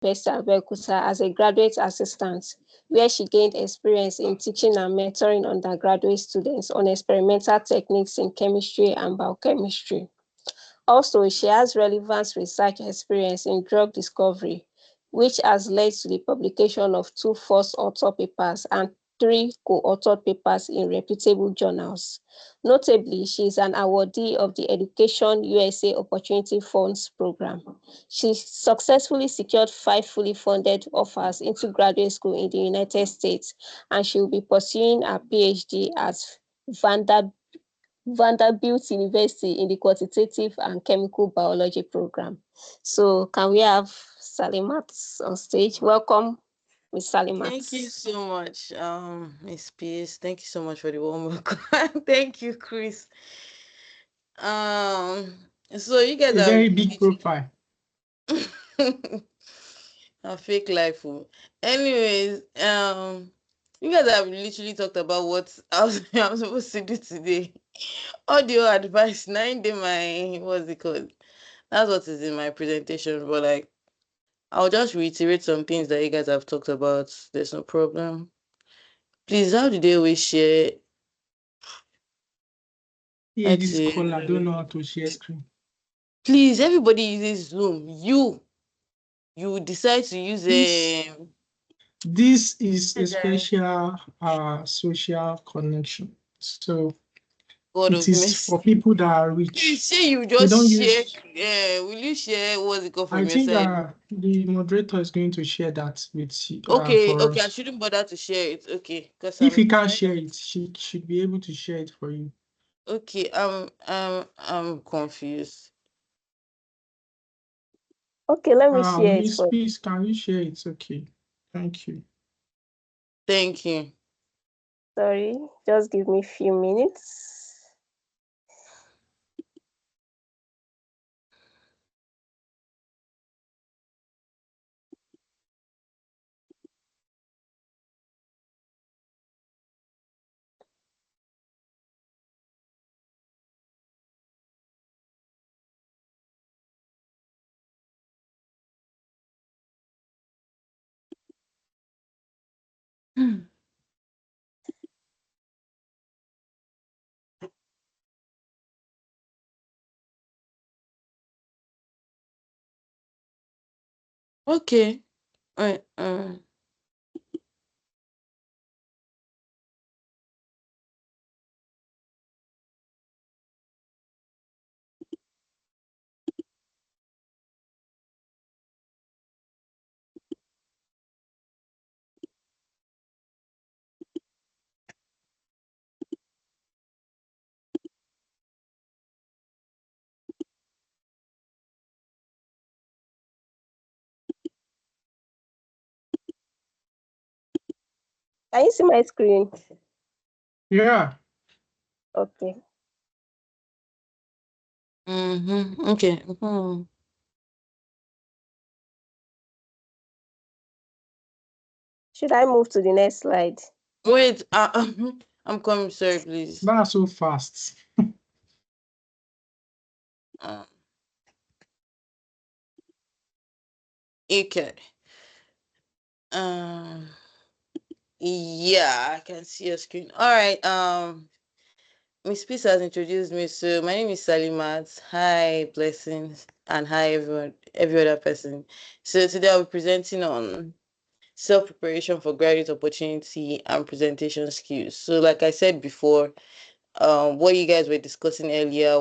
University of Abeokuta as a graduate assistant, where she gained experience in teaching and mentoring undergraduate students on experimental techniques in chemistry and biochemistry. Also, she has relevant research experience in drug discovery, which has led to the publication of 2 first author papers and 3 co-authored papers in reputable journals. Notably, she is an awardee of the Education USA Opportunity Funds Program. She successfully secured 5 fully funded offers into graduate school in the United States, and she will be pursuing her PhD at Vanderbilt University in the Quantitative and Chemical Biology program. So can we have Salimat on stage? Welcome, Ms. Thank you Salimat. so much, Miss Pierce. Thank you so much for the warm welcome. Thank you, Chris. Um, so you guys A are very big profile. a fake life. Oh. Anyways, you guys have literally talked about what I'm supposed to do today. Audio advice, 9 day my what's it called? That's what is in my presentation. But like, I'll just reiterate some things that you guys have talked about. There's no problem. Please, how did they always share? Yeah, How this caller to don't know how to share screen. please? Everybody uses Zoom. You decide to use This a this is a special social connection. So God it of is for mercy. people that are rich. Please say you They don't just share. use. Will you share what's it called I from your think side? the moderator is going to share that with Okay, for okay. I us. shouldn't bother to share it. Okay, because If I'm you can't trying. share it, she should be able to share it for you. Okay, I'm confused. Okay, let me share it Miss, for you. please, can you share it? Okay, thank you. Thank you. Sorry, just give me a few minutes. Okay. Can you see my screen? Yeah. Okay. Okay. Should I move to the next slide? Wait. I'm coming. Sorry, please. That's so fast. Uh, okay. Um. Yeah, I can see your screen. All right. Miss Peace has introduced me. So my name is Salimat. Hi, blessings, and hi everyone, every other person. So today I'll be presenting on self preparation for graduate opportunity and presentation skills. So, like I said before, what you guys were discussing earlier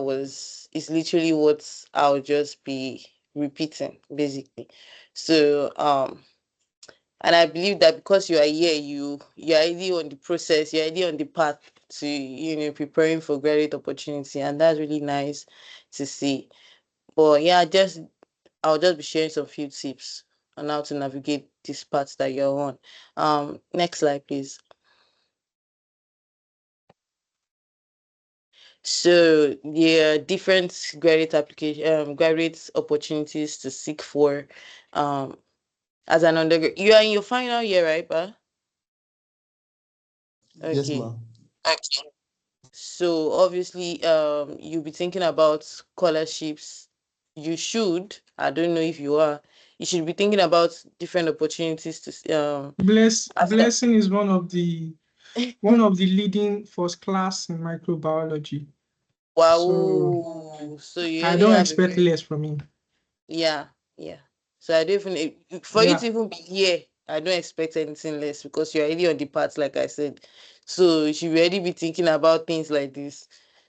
is literally what I'll just be repeating, basically. So, and I believe that because you are here, you're already on the process, you're already on the path to preparing for graduate opportunity, and that's really nice to see. But yeah, I'll just be sharing some few tips on how to navigate this path that you're on. Next slide, please. So yeah, different graduate opportunities to seek for um as an undergrad. You are in your final year, right, Pa? Yes, Okay. ma'am. So obviously, you'll be thinking about scholarships you should, I don't know if you are, you should be thinking about different opportunities to after. Blessing is one of the leading first class in microbiology. So Wow, so you I already don't have a expect very, less from him. yeah, yeah. So I definitely, for you Yeah. to even be here, I don't expect anything less because you're already on the path, like I said. So you should already be thinking about things like this.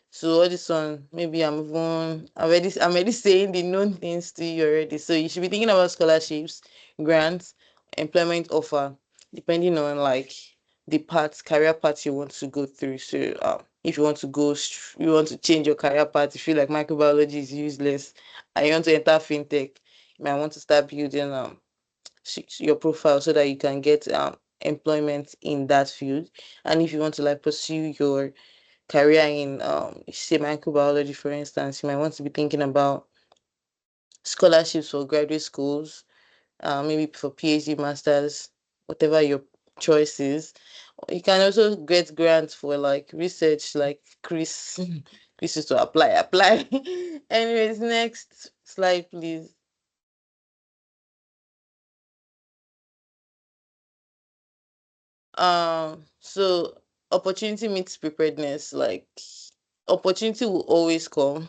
So all this one, maybe I'm already saying the known things to you already. So you should be thinking about scholarships, grants, employment offer, depending on like the career path you want to go through. So if you want to you want to change your career path, you feel like microbiology is useless, and you want to enter fintech, you might want to start building your profile so that you can get employment in that field. And if you want to like pursue your career in say microbiology, for instance, you might want to be thinking about scholarships for graduate schools, maybe for PhD, masters, whatever your choice is. You can also get grants for like research, like Chris. This is to apply. Anyways, next slide, please. So opportunity meets preparedness. Like opportunity will always come,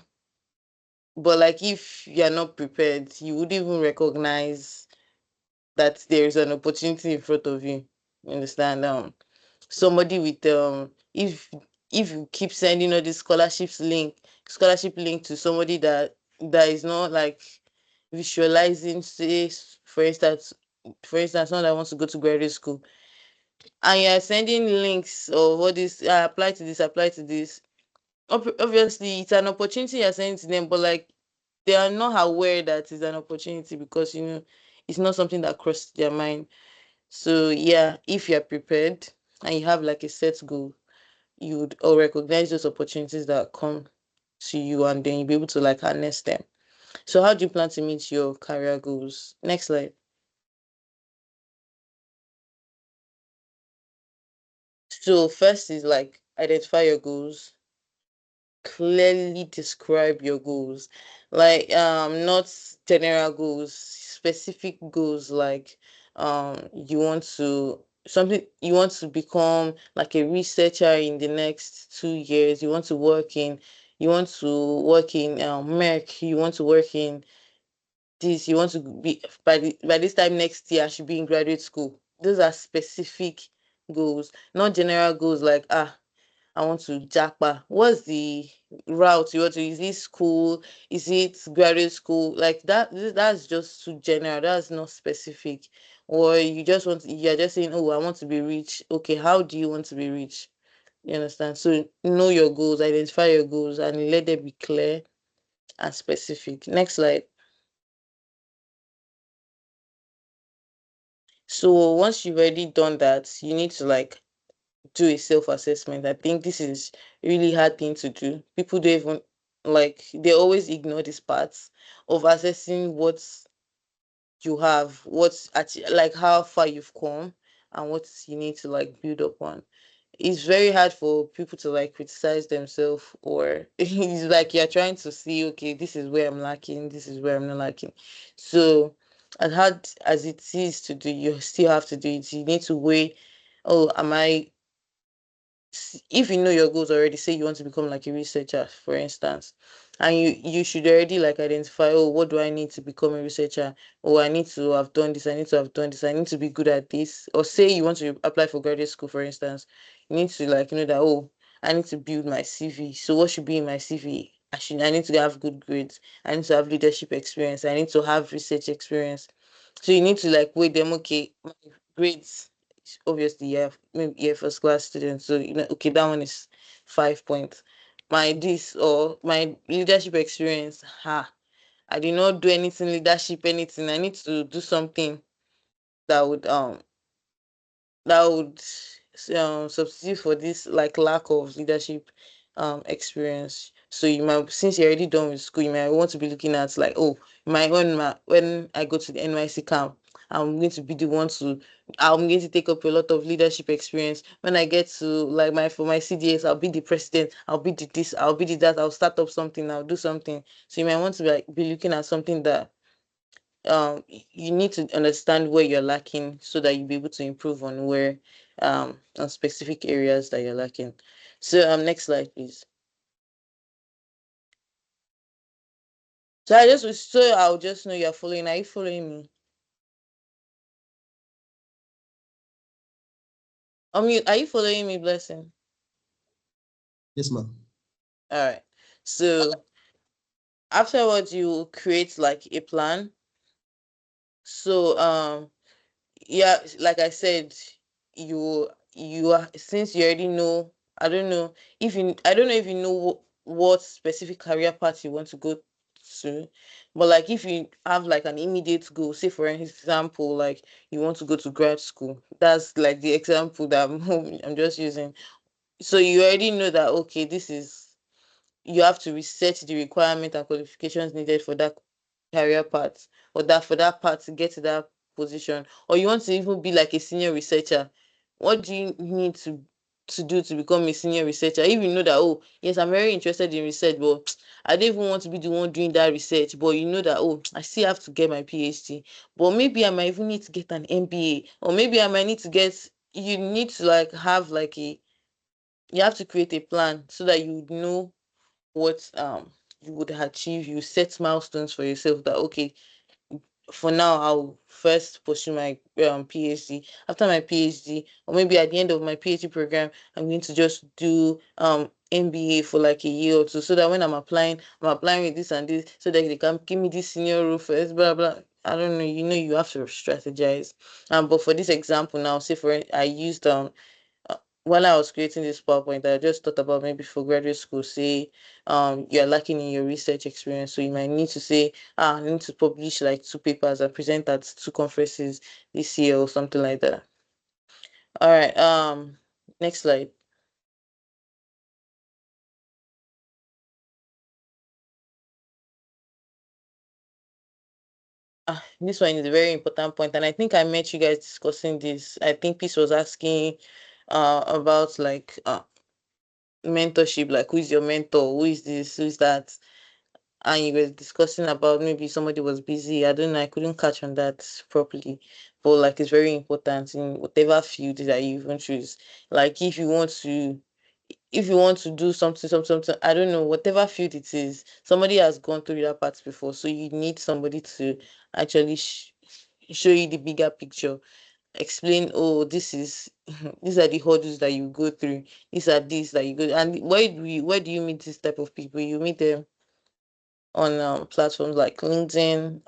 but like if you're not prepared, you would even recognize that there is an opportunity in front of you. You understand? Somebody with if you keep sending all these scholarship link to somebody that is not like visualizing, say for instance, someone that wants to go to graduate school, and you're sending links of all this, apply to this. Obviously, it's an opportunity you're sending to them, but like they are not aware that it's an opportunity because it's not something that crossed their mind. So yeah, if you're prepared and you have like a set goal, you would or recognize those opportunities that come to you, and then you'll be able to like harness them. So how do you plan to meet your career goals? Next slide. So first is like identify your goals, clearly describe your goals, like not general goals, specific goals, like you want to something you want to become like a researcher in the next 2 years, you want to work in Merck, you want to work in this, you want to be by this time next year I should be in graduate school. Those are specific goals, not general goals like I want to jackpot. What's the route you want to? Is it school? Is it graduate school? Like that. That's just too general. That's not specific. Or you're just saying, oh, I want to be rich. Okay, how do you want to be rich? You understand? So know your goals, identify your goals, and let them be clear and specific. Next slide. So once you've already done that, you need to like do a self-assessment. I think this is a really hard thing to do. People don't even like they always ignore this part of assessing what you have, what's actually like how far you've come and what you need to like build up on. It's very hard for people to like criticize themselves, or it's like you're trying to see, okay, this is where I'm lacking, this is where I'm not lacking. So as hard as it is to do, you still have to do it. You need to weigh, oh, am I if you know your goals already, say you want to become like a researcher, for instance, and you should already like identify, oh, what do I need to become a researcher? Oh, I need to have done this, I need to have done this, I need to be good at this. Or say you want to apply for graduate school, for instance, you need to like know that, oh, I need to build my CV. So what should be in my CV? I need to have good grades, I need to have leadership experience, I need to have research experience. So you need to like weigh them, okay, my grades, obviously, yeah, maybe yeah, first class student. So okay, that one is 5 points. My this or my leadership experience, I did not do anything leadership, anything. I need to do something that would that would substitute for this like lack of leadership experience. So you might, since you're already done with school, you might want to be looking at like, oh, when I go to the NYC camp, I'm going to be the one to, I'm going to take up a lot of leadership experience. When I get to like for my CDS, I'll be the president, I'll be the this, I'll be the that, I'll start up something, I'll do something. So you might want to be looking at something that you need to understand where you're lacking so that you'll be able to improve on where on specific areas that you're lacking. So next slide please. So I'll just know you're following. Are you following me? Are you following me, Blessing? Yes, ma'am. All right. So afterwards, you create like a plan. So yeah, like I said, you are, since you already know. I don't know if you know what specific career path you want to go to, but like if you have like an immediate goal, say for example, like you want to go to grad school. That's like the example that I'm just using. So you already know that okay, this is, you have to research the requirement and qualifications needed for that career path, or that for that path to get to that position. Or you want to even be like a senior researcher. What do you need to do to become a senior researcher? If you know that, oh yes, I'm very interested in research, but I don't even want to be the one doing that research, but you know that, oh, I still have to get my PhD, but maybe I might even need to get an MBA, or maybe I might need to get, you need to like have like a, you have to create a plan so that you know what you would achieve. You set milestones for yourself that okay, for now I'll first pursue my PhD. After my PhD, or maybe at the end of my PhD program, I'm going to just do MBA for like a year or two, so that when I'm applying with this and this, so that they can give me this senior role first, blah blah. I don't know, you know, you have to strategize. But for this example now, say for I used uh, while I was creating this PowerPoint, I just thought about maybe for graduate school, say, you're lacking in your research experience, so you might need to say, I need to publish like 2 papers and present at 2 conferences this year or something like that. All right. Next slide. This one is a very important point, and I think I met you guys discussing this. I think Peace was asking, about like mentorship, like who is your mentor, who is this, who is that, and you were discussing about maybe somebody was busy. I don't know, I couldn't catch on that properly. But like it's very important in whatever field that you even choose. Like if you want to do something, I don't know, whatever field it is, somebody has gone through that part before. So you need somebody to actually show you the bigger picture. Explain, oh, this is these are the hurdles that you go through. These are these that you go, and where do you meet this type of people? You meet them on platforms like LinkedIn.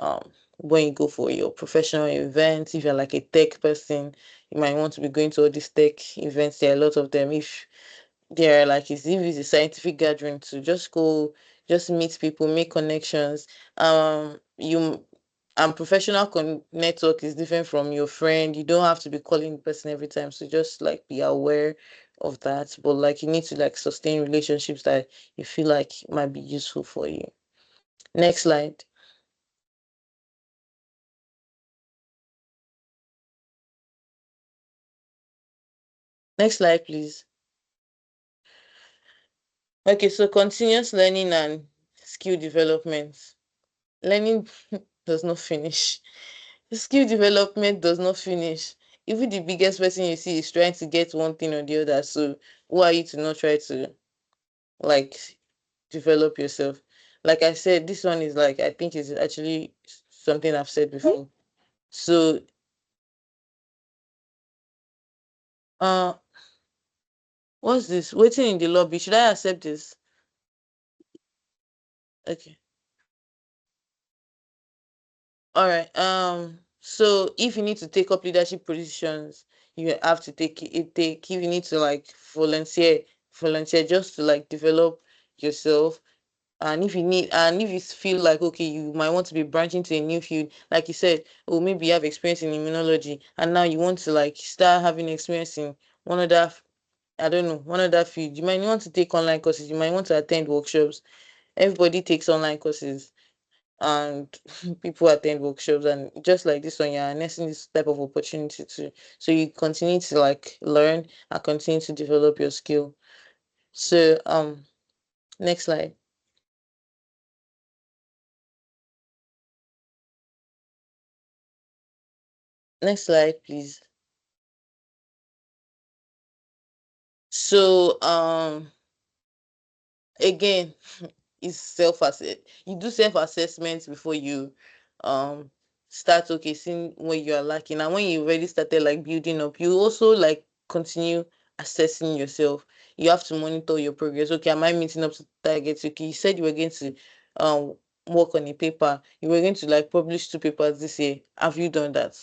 When you go for your professional events, if you're like a tech person, you might want to be going to all these tech events. There are a lot of them. If they're like, if it's a scientific gathering, to just go, just meet people, make connections. You professional network is different from your friend. You don't have to be calling the person every time. So just like be aware of that. But like you need to like sustain relationships that you feel like might be useful for you. Next slide. Next slide, please. Okay, so continuous learning and skill development. Learning does not finish. Skill development does not finish. Even the biggest person you see is trying to get one thing or the other. So who are you to not try to like develop yourself? Like I said, this one is like, I think is actually something I've said before. So uh what's this? Waiting in the lobby. Should I accept this? Okay. All right. So if you need to take up leadership positions, you have to take. If you need to like volunteer just to like develop yourself. And if you feel like okay, you might want to be branching to a new field, like you said, or maybe you have experience in immunology, and now you want to like start having experience in one other, I don't know, one other field. You might want to take online courses. You might want to attend workshops. Everybody takes online courses. and people attend workshops, and just like this one, you're harnessing this type of opportunity too. So you continue to like learn and continue to develop your skill. So next slide. Next slide, please. So again, is self assess. You do self assessment before you um start, okay, seeing where you are lacking, and when you already started like building up, you also like continue assessing yourself. You have to monitor your progress. Okay, am I meeting up to targets? Okay, you said you were going to um work on a paper, you were going to like publish 2 papers this year. Have you done that?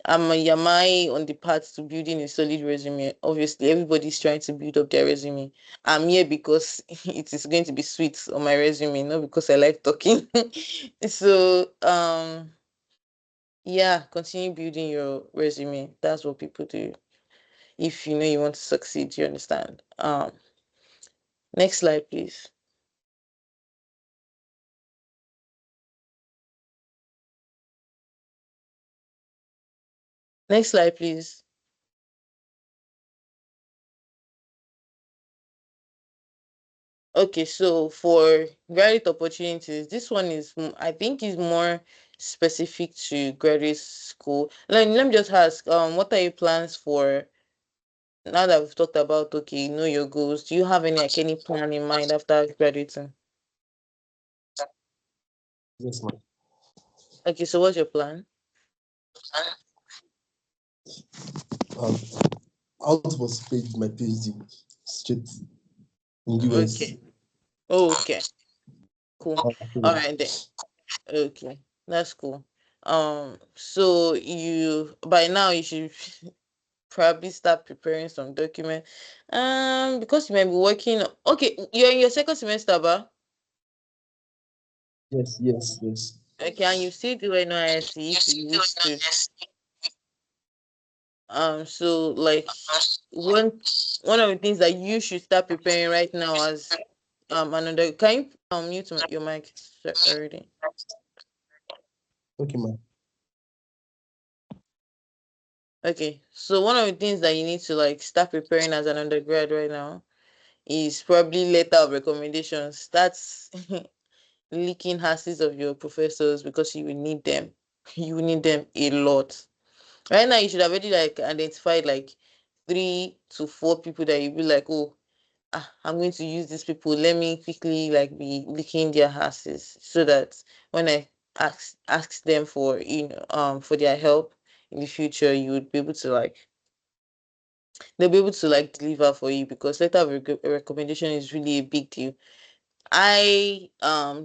Am I on the path to building a solid resume? Obviously, everybody's trying to build up their resume. I'm here because it is going to be sweet on my resume, not because I like talking. So, yeah, continue building your resume. That's what people do. If you know you want to succeed, you understand. Next slide, please. Next slide, please. Okay, so for graduate opportunities, this one is, I think, is more specific to graduate school. Let me just ask, what are your plans for now that we've talked about, okay, know your goals? Do you have any plan in mind after graduating? Yes, ma'am. Okay, so what's your plan? Um, how to participate in my PhD straight in US. Okay, okay, cool. All right then. Okay, that's cool. So you by now you should probably start preparing some document. Because you might be working. Okay, you're in your second semester, but Yes, yes, yes. okay, and you still do NYSC if you wish to. So like one one of the things that you should start preparing right now as another. Can you mute your mic already? Okay, ma'am. Okay, so one of the things that you need to like start preparing as an undergrad right now is probably letter of recommendations. That's leaking asses of your professors, because you will need them. You will need them a lot. Right now, you should have already like identified like 3 to 4 people that you be like, oh, I'm going to use these people. Let me quickly like be leaking their asses, so that when I ask them for for their help in the future, you would be able to like they'll be able to like deliver for you, because letter of recommendation is really a big deal. I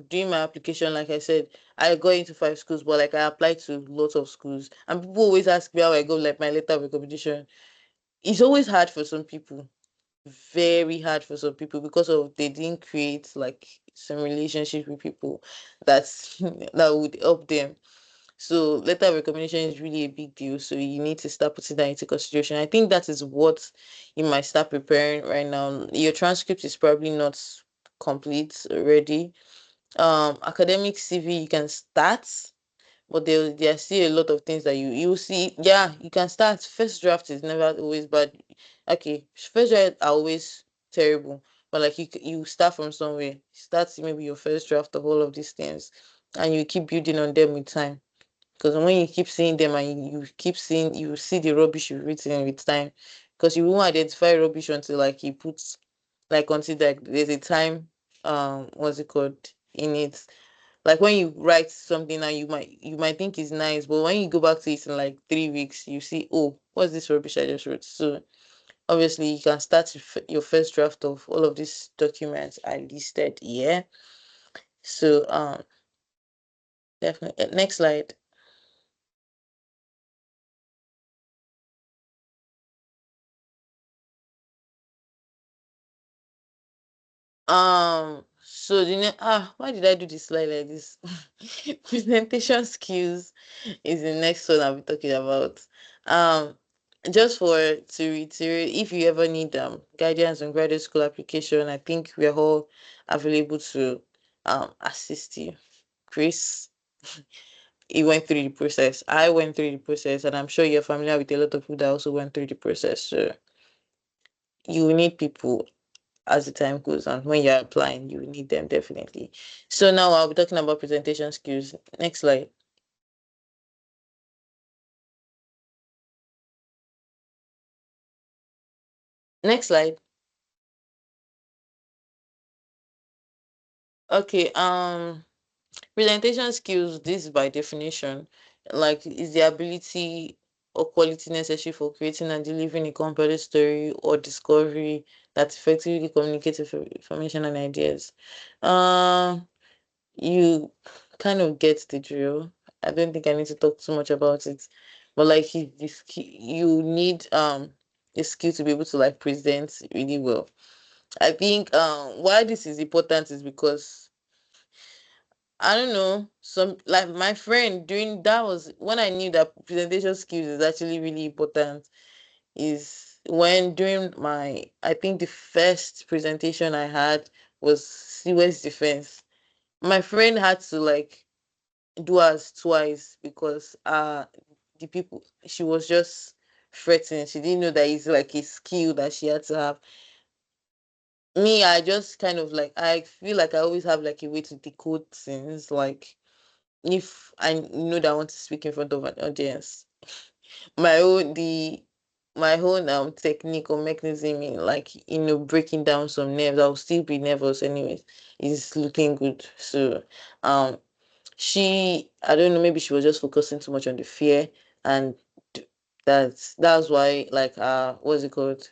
During my application, like I said, I got into 5 schools, but like I applied to lots of schools, and people always ask me how I got like my letter of recommendation. It's always hard for some people, very hard for some people, because of they didn't create like some relationship with people that's that would help them. So letter of recommendation is really a big deal. So you need to start putting that into consideration. I think that is what you might start preparing right now. Your transcript is probably not complete already. Academic CV you can start, but there's still a lot of things that you see. Yeah, you can start. First draft is never always bad. Okay, first draft are always terrible, but like you start from somewhere. Start maybe your first draft of all of these things, and you keep building on them with time. Because when you keep seeing them and you keep seeing, you see the rubbish you've written with time. Because you won't identify rubbish until like you put, like until like there's a time, what's it called, in it. Like when you write something and you might think it's nice, but when you go back to it in like 3 weeks, you see, oh, what's this rubbish I just wrote? So obviously you can start your first draft of all of these documents I listed here. So definitely, next slide. So why did I do this slide like this? Presentation skills is the next one I'll be talking about. Um, just for to reiterate, if you ever need guidance on graduate school application, I think we are all available to assist you. Chris, he went through the process. I went through the process, and I'm sure you're familiar with a lot of people that also went through the process. So you need people as the time goes on. When you're applying, you need them definitely. So now I'll be talking about presentation skills. Next slide. Next slide. Okay. Presentation skills, this by definition, like is the ability or quality necessary for creating and delivering a compelling story or discovery that effectively communicates information and ideas. Um, you kind of get the drill. I don't think I need to talk too much about it, but like you need a skill to be able to like present really well. I think why this is important is because I don't know. Some like my friend doing that was when I knew that presentation skills is actually really important. Is when during my I think the first presentation I had was US defense. My friend had to like do us twice because the people she was just fretting. She didn't know that it's like a skill that she had to have. Me, I just kind of like I feel like I always have like a way to decode things like if I know that I want to speak in front of an audience, my own the my own technique or mechanism in like breaking down some nerves, I'll still be nervous anyways, is looking good. So um she I don't know, maybe she was just focusing too much on the fear and that's why like what's it called,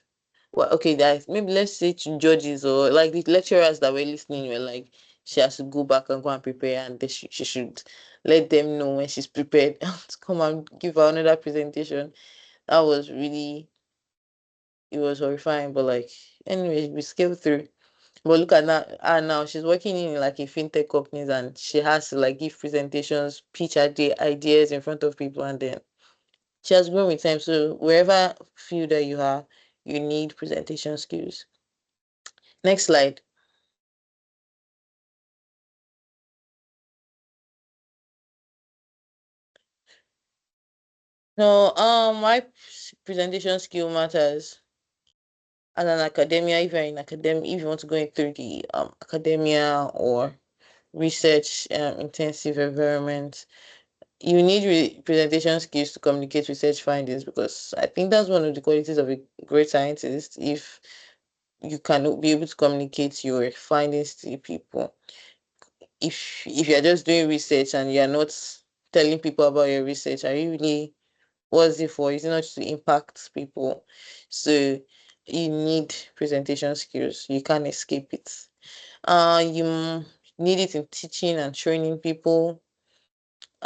well, okay, guys, maybe let's say to judges or like the lecturers that were listening were like, she has to go back and go and prepare, and she should let them know when she's prepared to come and give her another presentation. That was really, it was horrifying, but like, anyway, we scaled through. But look at that, and now she's working in like a fintech companies, and she has to like give presentations, pitch ideas in front of people, and then she has grown with time. So wherever field that you are, you need presentation skills. Next slide. No, my presentation skill matters as an academia. If you're in academia, if you want to go into the academia or research intensive environment, you need presentation skills to communicate research findings, because I think that's one of the qualities of a great scientist. If you can be able to communicate your findings to people, if you're just doing research and you're not telling people about your research, are you really, what's it for? It's not to impact people. So you need presentation skills. You can't escape it. You need it in teaching and training people.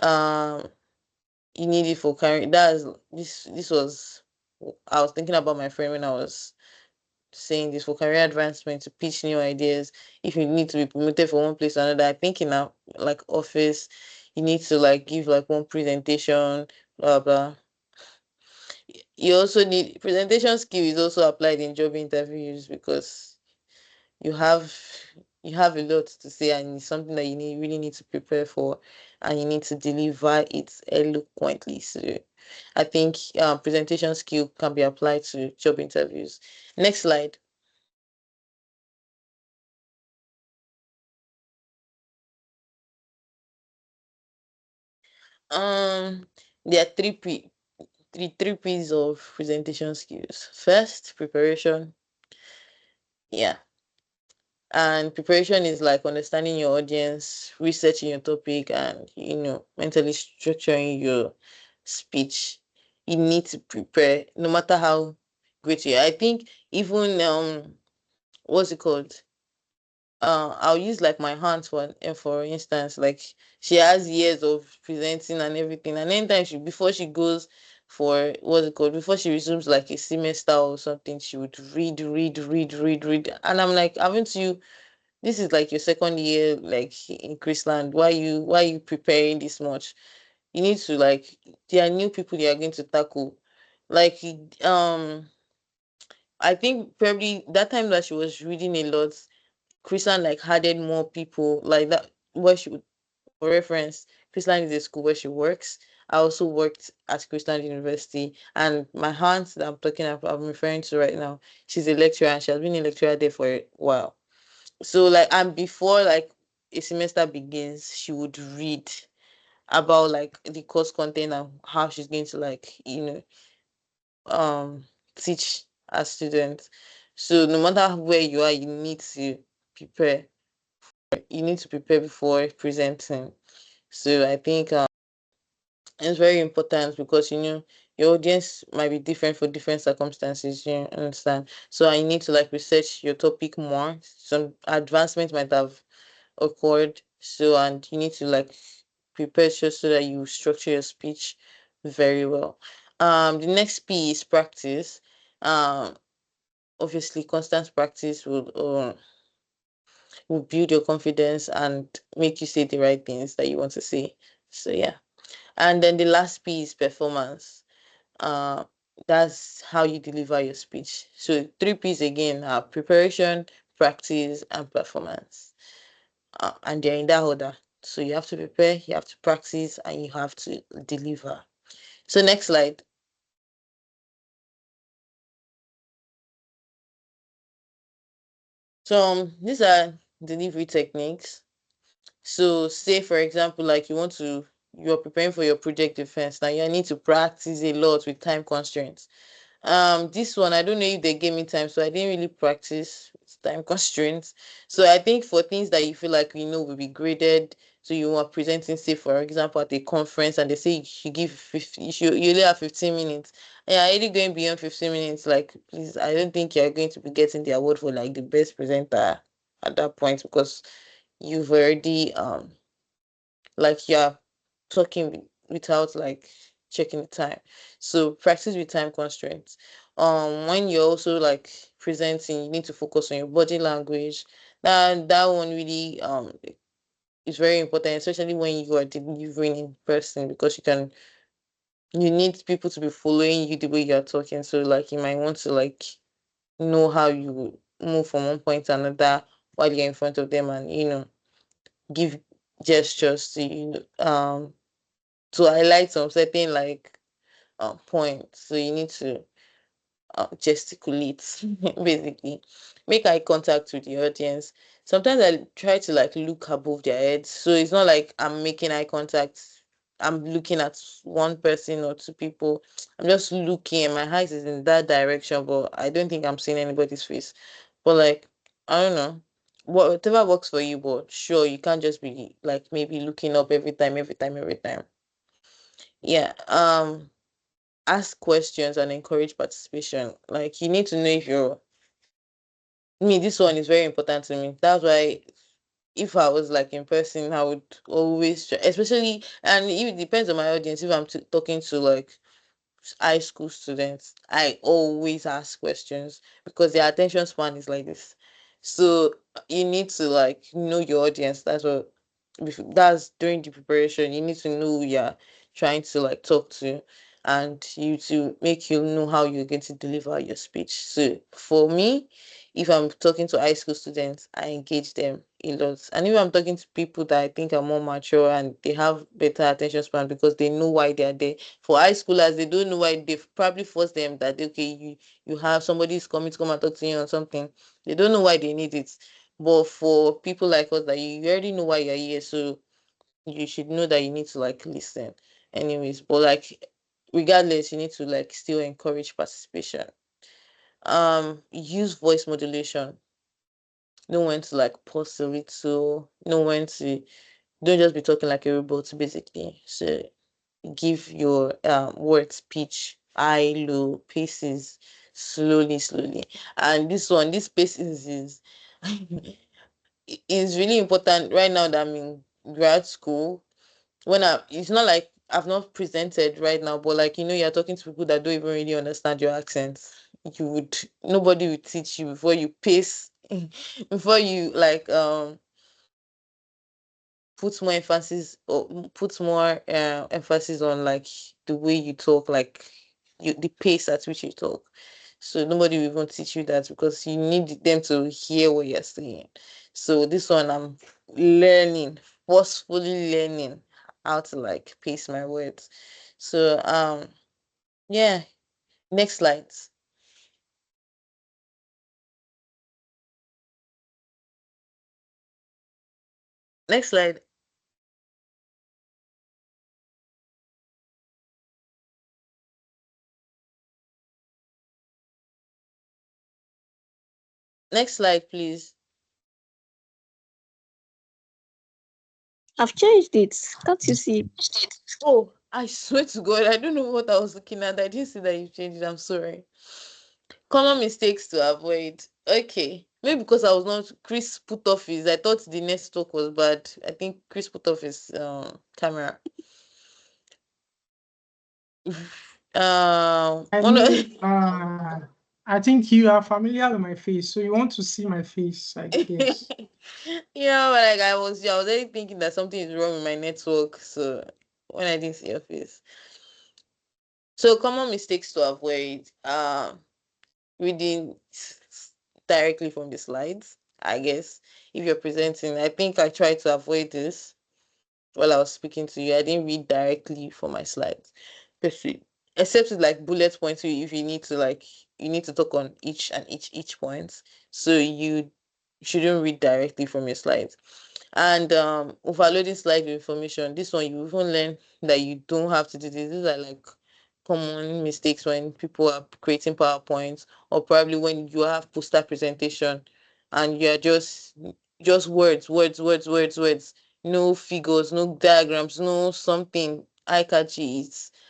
Um, you need it for career. That's this was I was thinking about my friend when I was saying this, for career advancement, to pitch new ideas. If you need to be promoted from one place to another, I think in a like office, you need to like give like one presentation, blah blah. You also need presentation skill is also applied in job interviews, because you have you have a lot to say, and it's something that really need to prepare for, and you need to deliver it eloquently. So I think presentation skill can be applied to job interviews. Next slide. um there are three pieces of presentation skills. First, preparation. Yeah. And preparation is like understanding your audience, researching your topic, and mentally structuring your speech. You need to prepare no matter how great you are. I think even what's it called, I'll use like my hands for instance. Like, she has years of presenting and everything, and anytime before she goes for what's it called, before she resumes like a semester or something, she would read, and I'm like, haven't you, this is like your second year like in Chrisland. Why you preparing this much? You need to like, there are new people you are going to tackle. Like, I think probably that time that she was reading a lot, Chrisland like added more people like that. What she would For reference, Chrisland is a school where she works. I also worked at Chrisland University, and my aunt that I'm referring to right now, she's a lecturer and she has been a lecturer there for a while. So like, and before like a semester begins, she would read about like the course content and how she's going to like, teach her students. So no matter where you are, you need to prepare. You need to prepare before presenting. So I think it's very important because your audience might be different for different circumstances. You understand? So I need to like research your topic more. Some advancement might have occurred. So and you need to like prepare just so that you structure your speech very well. The next P is practice. Um, Obviously, constant practice will build your confidence and make you say the right things that you want to say. So yeah. And then the last P is performance. Uh, that's how you deliver your speech. So three P's again are preparation, practice, and performance. And they're in that order. So you have to prepare, you have to practice, and you have to deliver. So next slide. So these are delivery techniques. So say for example, like you're preparing for your project defense. Now you need to practice a lot with time constraints. This one I don't know if they gave me time, so I didn't really practice with time constraints. So I think for things that you feel like will be graded, so you are presenting, say for example at a conference, and they say you should give 50, you only have 15 minutes. Yeah, already going beyond 15 minutes, like please, I don't think you're going to be getting the award for like the best presenter at that point, because you've already like you're talking without like checking the time. So practice with time constraints. When you're also like presenting, you need to focus on your body language. That one really is very important, especially when you are delivering in person, because you need people to be following you the way you're talking. So like you might want to like know how you move from one point to another while you're in front of them, and give gestures to to highlight some certain like points. So you need to gesticulate, basically make eye contact with the audience. Sometimes I try to like look above their heads, so it's not like I'm making eye contact, I'm looking at one person or two people. I'm just looking and my eyes is in that direction, but I don't think I'm seeing anybody's face. But like, I don't know, whatever works for you, but sure, you can't just be like maybe looking up every time. Yeah. Ask questions and encourage participation. Like you need to know if you're me, this one is very important to me. That's why if I was like in person, I would always especially, and it depends on my audience. If I'm talking to like high school students, I always ask questions because their attention span is like this. So you need to like know your audience. That's during the preparation. You need to know who you're trying to like talk to, and you to make you know how you're going to deliver your speech. So for me, if I'm talking to high school students, I engage them a lot. And if I'm talking to people that I think are more mature and they have better attention span because they know why they are there. For high schoolers, they don't know why. They've probably forced them that okay, you have somebody's coming to come and talk to you on something. They don't know why they need it. But for people like us, that you already know why you're here, so you should know that you need to like listen. Anyways, but like regardless, you need to like still encourage participation. Use voice modulation. Know when to like pause a little. Know when to don't just be talking like a robot, basically. So give your words pitch, high, low, paces, slowly. And this paces is is really important right now that I'm in grad school. It's not like I've not presented right now, but like you're talking to people that don't even really understand your accent. Nobody will teach you before you pace, before you like put more emphasis on like the way you talk, like the pace at which you talk. So nobody will even teach you that because you need them to hear what you're saying. So this one I'm learning forcefully learning how to like pace my words. So yeah, next slide. Next slide. Next slide, please. I've changed it. Can't you see? Oh, I swear to God, I don't know what I was looking at. I didn't see that you changed it. I'm sorry. Common mistakes to avoid. Okay. Maybe because I was not Chris put off his. I thought the network was bad. I think Chris put off his camera. I One of mean, I think you are familiar with my face, so you want to see my face, I guess. yeah, but like I was already thinking that something is wrong with my network. So when I didn't see your face. So common mistakes to avoid. Reading directly from the slides. I guess if you're presenting, I think I tried to avoid this while I was speaking to you. I didn't read directly from my slides, except with like bullet points. If you need to like, you need to talk on each point, so you shouldn't read directly from your slides. And overloading slide information. This one you even learn that you don't have to do this. These are like common mistakes when people are creating PowerPoints, or probably when you have poster presentation and you're just words, no figures, no diagrams, no something eye catchy.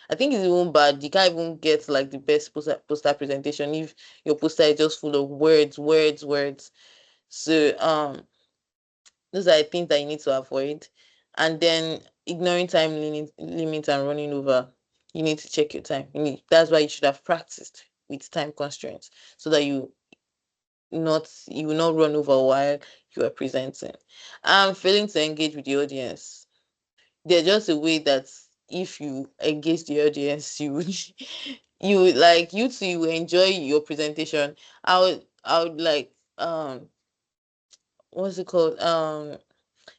I think it's even bad. You can't even get like the best poster presentation if your poster is just full of words. So those are the things that you need to avoid. And then ignoring time limit and running over. You need to check your time. That's why you should have practiced with time constraints so that you will not run over while you are presenting. And failing to engage with the audience. There's just a way that if you engage the audience, you will enjoy your presentation. I would like what's it called?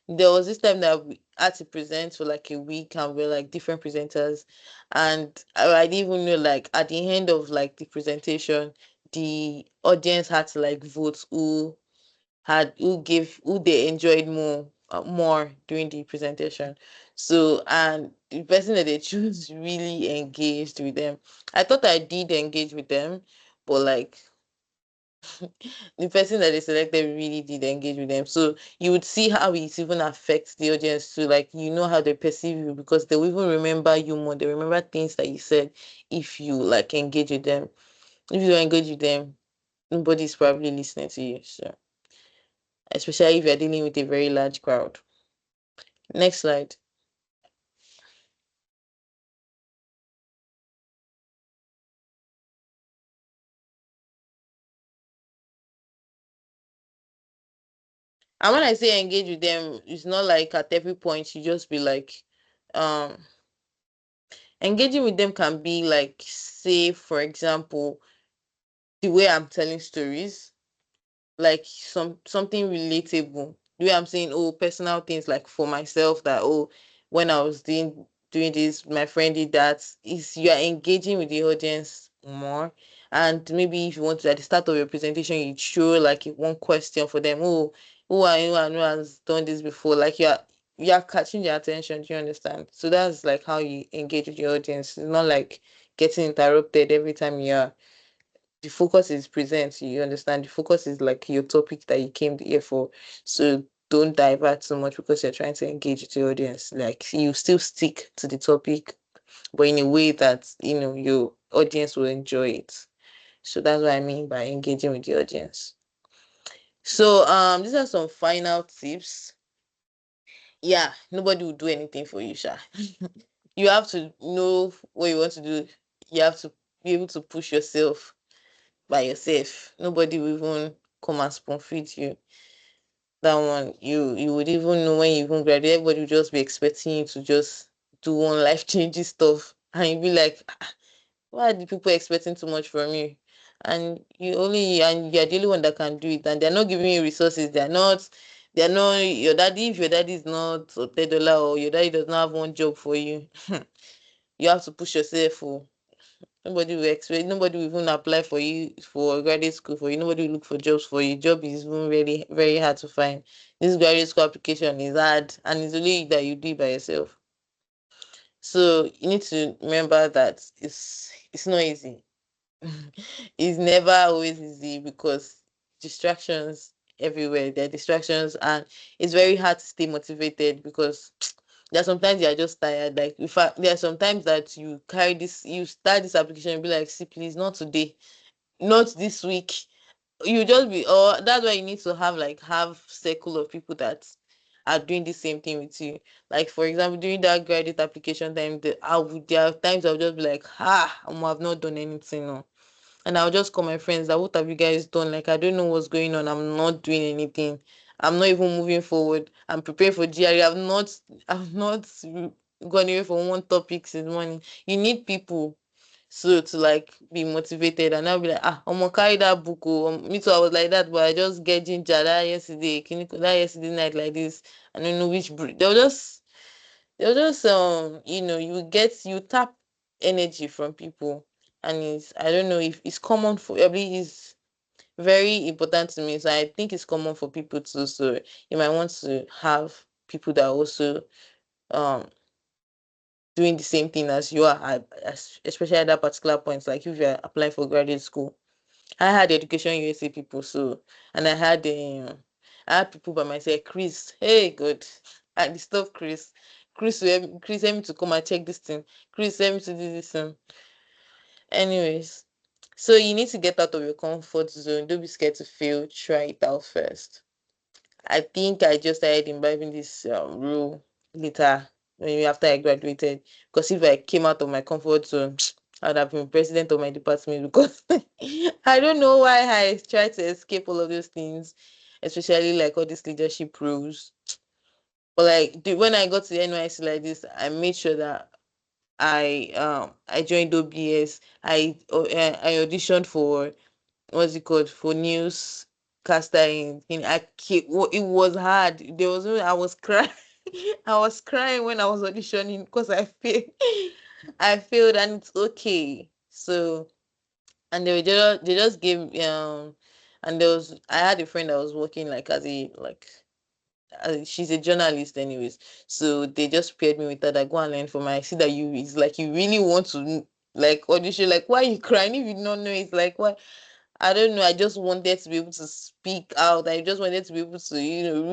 There was this time that we had to present for like a week and we're like different presenters, and I didn't even know, like at the end of like the presentation, the audience had to like vote who they enjoyed more during the presentation. So, and the person that they choose really engaged with them. I thought I did engage with them, but like the person that they selected really did engage with them. So you would see how it even affects the audience too. Like you know how they perceive you, because they will even remember you more. They remember things that you said if you like engage with them. If you don't engage with them, nobody's probably listening to you. So especially if you're dealing with a very large crowd. Next slide. And when I say engage with them, it's not like at every point you just be like, um, engaging with them can be like, say, for example, the way I'm telling stories, like something relatable. The way I'm saying, oh, personal things like for myself, that oh, when I was doing this, my friend did that. Is you are engaging with the audience more. And maybe if you want to, at the start of your presentation, you show like one question for them. Oh, who are you and who has done this before? Like you're catching their attention. Do you understand? So that's like how you engage with the audience. It's not like getting interrupted every time you're the focus is present. You understand? The focus is like your topic that you came here for. So don't divert so much because you're trying to engage with your audience. Like you still stick to the topic, but in a way that your audience will enjoy it. So that's what I mean by engaging with the audience. So these are some final tips. Yeah, nobody will do anything for you, Sha. You have to know what you want to do. You have to be able to push yourself by yourself. Nobody will even come and spoon feed you. That one, you would even know when you even graduate. Everybody will just be expecting you to just do one life changing stuff, and you'll be like, "Ah, why are the people expecting too much from you?" And you're the only one that can do it, and they're not giving you resources. They're not. They are not your daddy. If your daddy is not $10 or your daddy does not have one job for you, you have to push yourself. For nobody will expect. Nobody will even apply for you for graduate school for you. Nobody will look for jobs for you. Job is even really very hard to find. This graduate school application is hard, and it's only that you do it by yourself. So you need to remember that it's not easy. It's never always easy because distractions everywhere. There are distractions, and it's very hard to stay motivated because there are sometimes you are just tired. Like in fact, there are sometimes that you start this application and be like, see, please, not today, not this week. You just be, or that's why you need to have circle of people that are doing the same thing with you. Like for example, during that graduate application time, there are times I'll just be like, I've not done anything. No. And I'll just call my friends that what have you guys done? Like I don't know what's going on. I'm not doing anything. I'm not even moving forward. I'm preparing for GRE. I've not gone away from one topic since morning. You need people so to like be motivated, and I'll be like, I'm gonna carry that book. Oh, me too. I was like that, but I just get ginger that yesterday night like this. I don't know which they'll just you tap energy from people, and it's I don't know if it's common for everybody. Is very important to me, so I think it's common for people too. So you might want to have people that are also um doing the same thing as you are especially at that particular point, like if you're applying for graduate school. I had education USA people, so and I had people by myself. Chris, hey, good. I disturb Chris. Chris, help me to come and check this thing. Chris, help me to do this thing. Anyways, so you need to get out of your comfort zone. Don't be scared to fail. Try it out first. I think I just started imbibing this rule later when after I graduated. Because if I came out of my comfort zone, I'd have been president of my department because I don't know why I try to escape all of those things, especially like all these leadership roles. But like when I got to the NYC like this, I made sure that I joined OBS. I auditioned for what's it called for newscaster in it was hard. I was crying. I was crying when I was auditioning because I failed. I failed, and it's okay. So and they just gave and I had a friend that was working like she's a journalist anyways, so they just paired me with her that go and learn from her. I see that it's like you really want to like audition, like why are you crying if you don't know? It's like why I don't know. I just wanted to be able to speak out. I just wanted to be able to,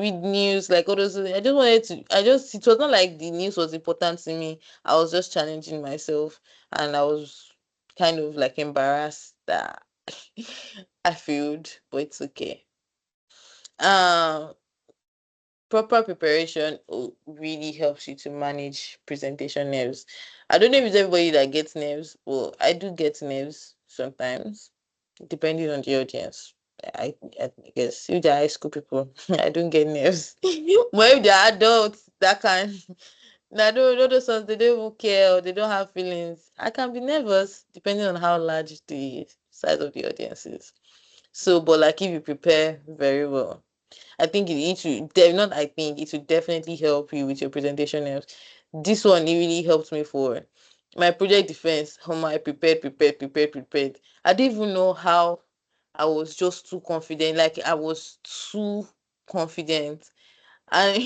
read news, like all those. I just wanted to. It was not like the news was important to me. I was just challenging myself, and I was kind of like embarrassed that I failed, but it's okay. Um, Proper preparation really helps you to manage presentation nerves. I don't know if it's everybody that gets nerves, but I do get nerves sometimes depending on the audience. I guess if they're high school people, I don't get nerves. But if they're adults, that can I don't know those ones, they don't even care or they don't have feelings. I can be nervous depending on how large the size of the audience is. So, but like if you prepare very well, I think not I think it will definitely help you with your presentation nerves. This one it really helped me for my project defense. How I prepared. I didn't even know how I was just too confident. Like I was too confident. And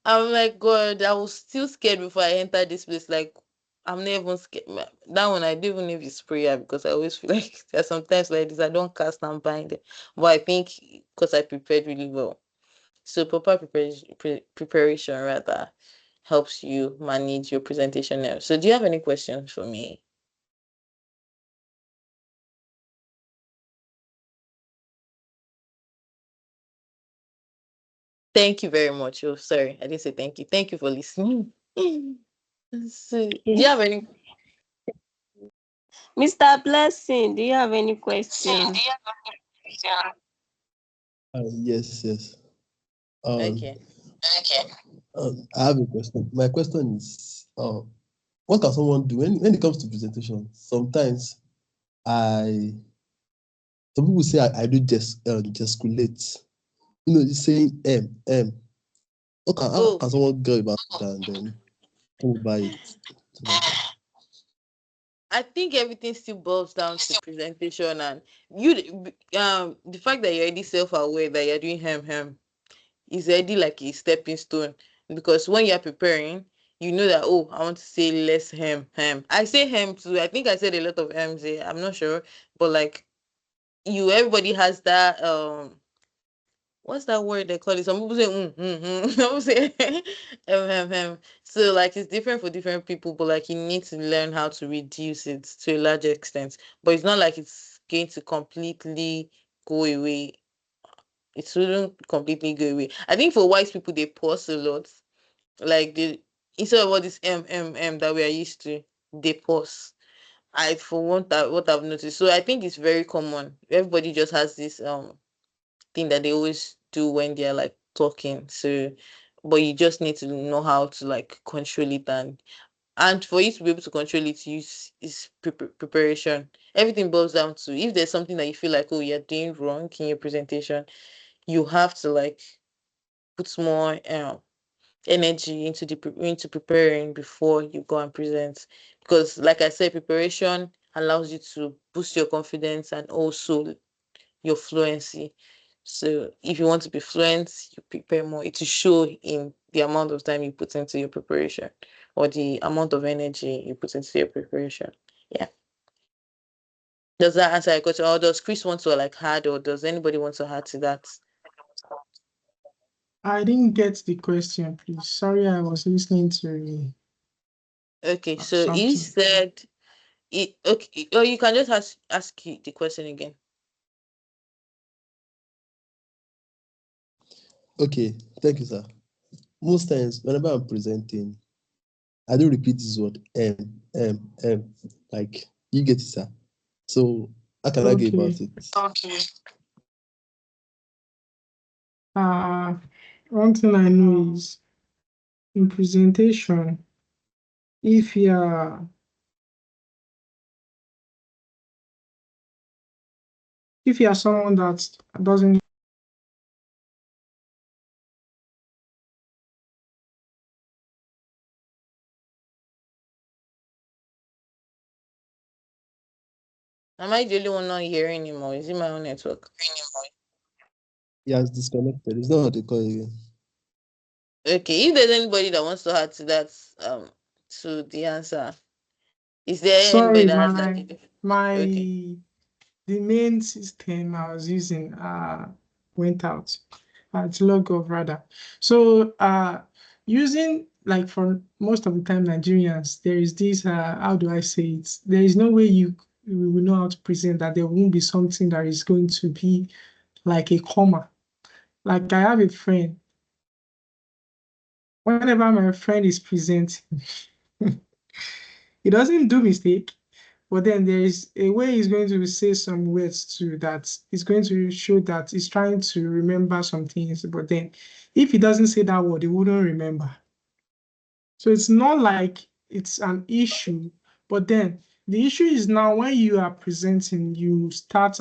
I'm like, God, I was still scared before I entered this place. Like I'm not even scared. That one I don't even know if it's prayer because I always feel like there's sometimes like this I don't cast and bind it. But I think because I prepared really well. So proper preparation rather helps you manage your presentation now. So do you have any questions for me? Thank you very much. Oh, sorry, I didn't say thank you. Thank you for listening. So, do you have any? Mr. Blessing, do you have any question? Yes. Um, Okay. I have a question. My question is, what can someone do when it comes to presentation? Sometimes I some people say I do gesticulate. It's saying M. How can someone go about that and then come by it? I think everything still boils down to presentation, and you the fact that you're already self-aware that you're doing hem is already like a stepping stone, because when you're preparing, you know that, oh, I want to say less hem. I say hem too. I think I said a lot of hems here. I'm not sure, but like everybody has that what's that word they call it? Some people say some people say So like it's different for different people, but like you need to learn how to reduce it to a large extent. But it's not like it's going to completely go away. It shouldn't completely go away. I think for white people they pause a lot. Like they, instead of all this that we are used to, they pause. I for one that what I've noticed. So I think it's very common. Everybody just has this thing that they always do when they're like talking. So, but you just need to know how to like control it, and for you to be able to control it, use is preparation. Everything boils down to, if there's something that you feel like, oh, you're doing wrong in your presentation, you have to like put more energy into preparing before you go and present, because like I said, preparation allows you to boost your confidence and also your fluency. So if you want to be fluent, you prepare more. It will show in the amount of time you put into your preparation, or the amount of energy you put into your preparation. Yeah. Does that answer your question? Or does Chris want to like add, or does anybody want to add to that? I didn't get the question, please. Sorry, I was listening to Okay, so he something. said it. Okay, or you can just ask the question again. Okay, thank you, sir. Most times, whenever I'm presenting, I don't repeat this word M. Like, you get it, sir. So how can I go about Okay. it? One thing I know is in presentation, if you're someone that doesn't Am I the only one not hearing anymore? Is it my own network? He has disconnected. It's not what they call it again. Okay, if there's anybody that wants to add to that, to the answer, is there anybody sorry, that has like okay? the main system I was using went out. It's log off rather. So using like for most of the time Nigerians, there is this how do I say it? There is no way you will know how to present that there won't be something that is going to be like a comma. Like I have a friend, whenever my friend is presenting, he doesn't do mistake, but then there is a way he's going to say some words to that is going to show that he's trying to remember some things, but then if he doesn't say that word, he wouldn't remember. So it's not like it's an issue, but then the issue is now when you are presenting, you start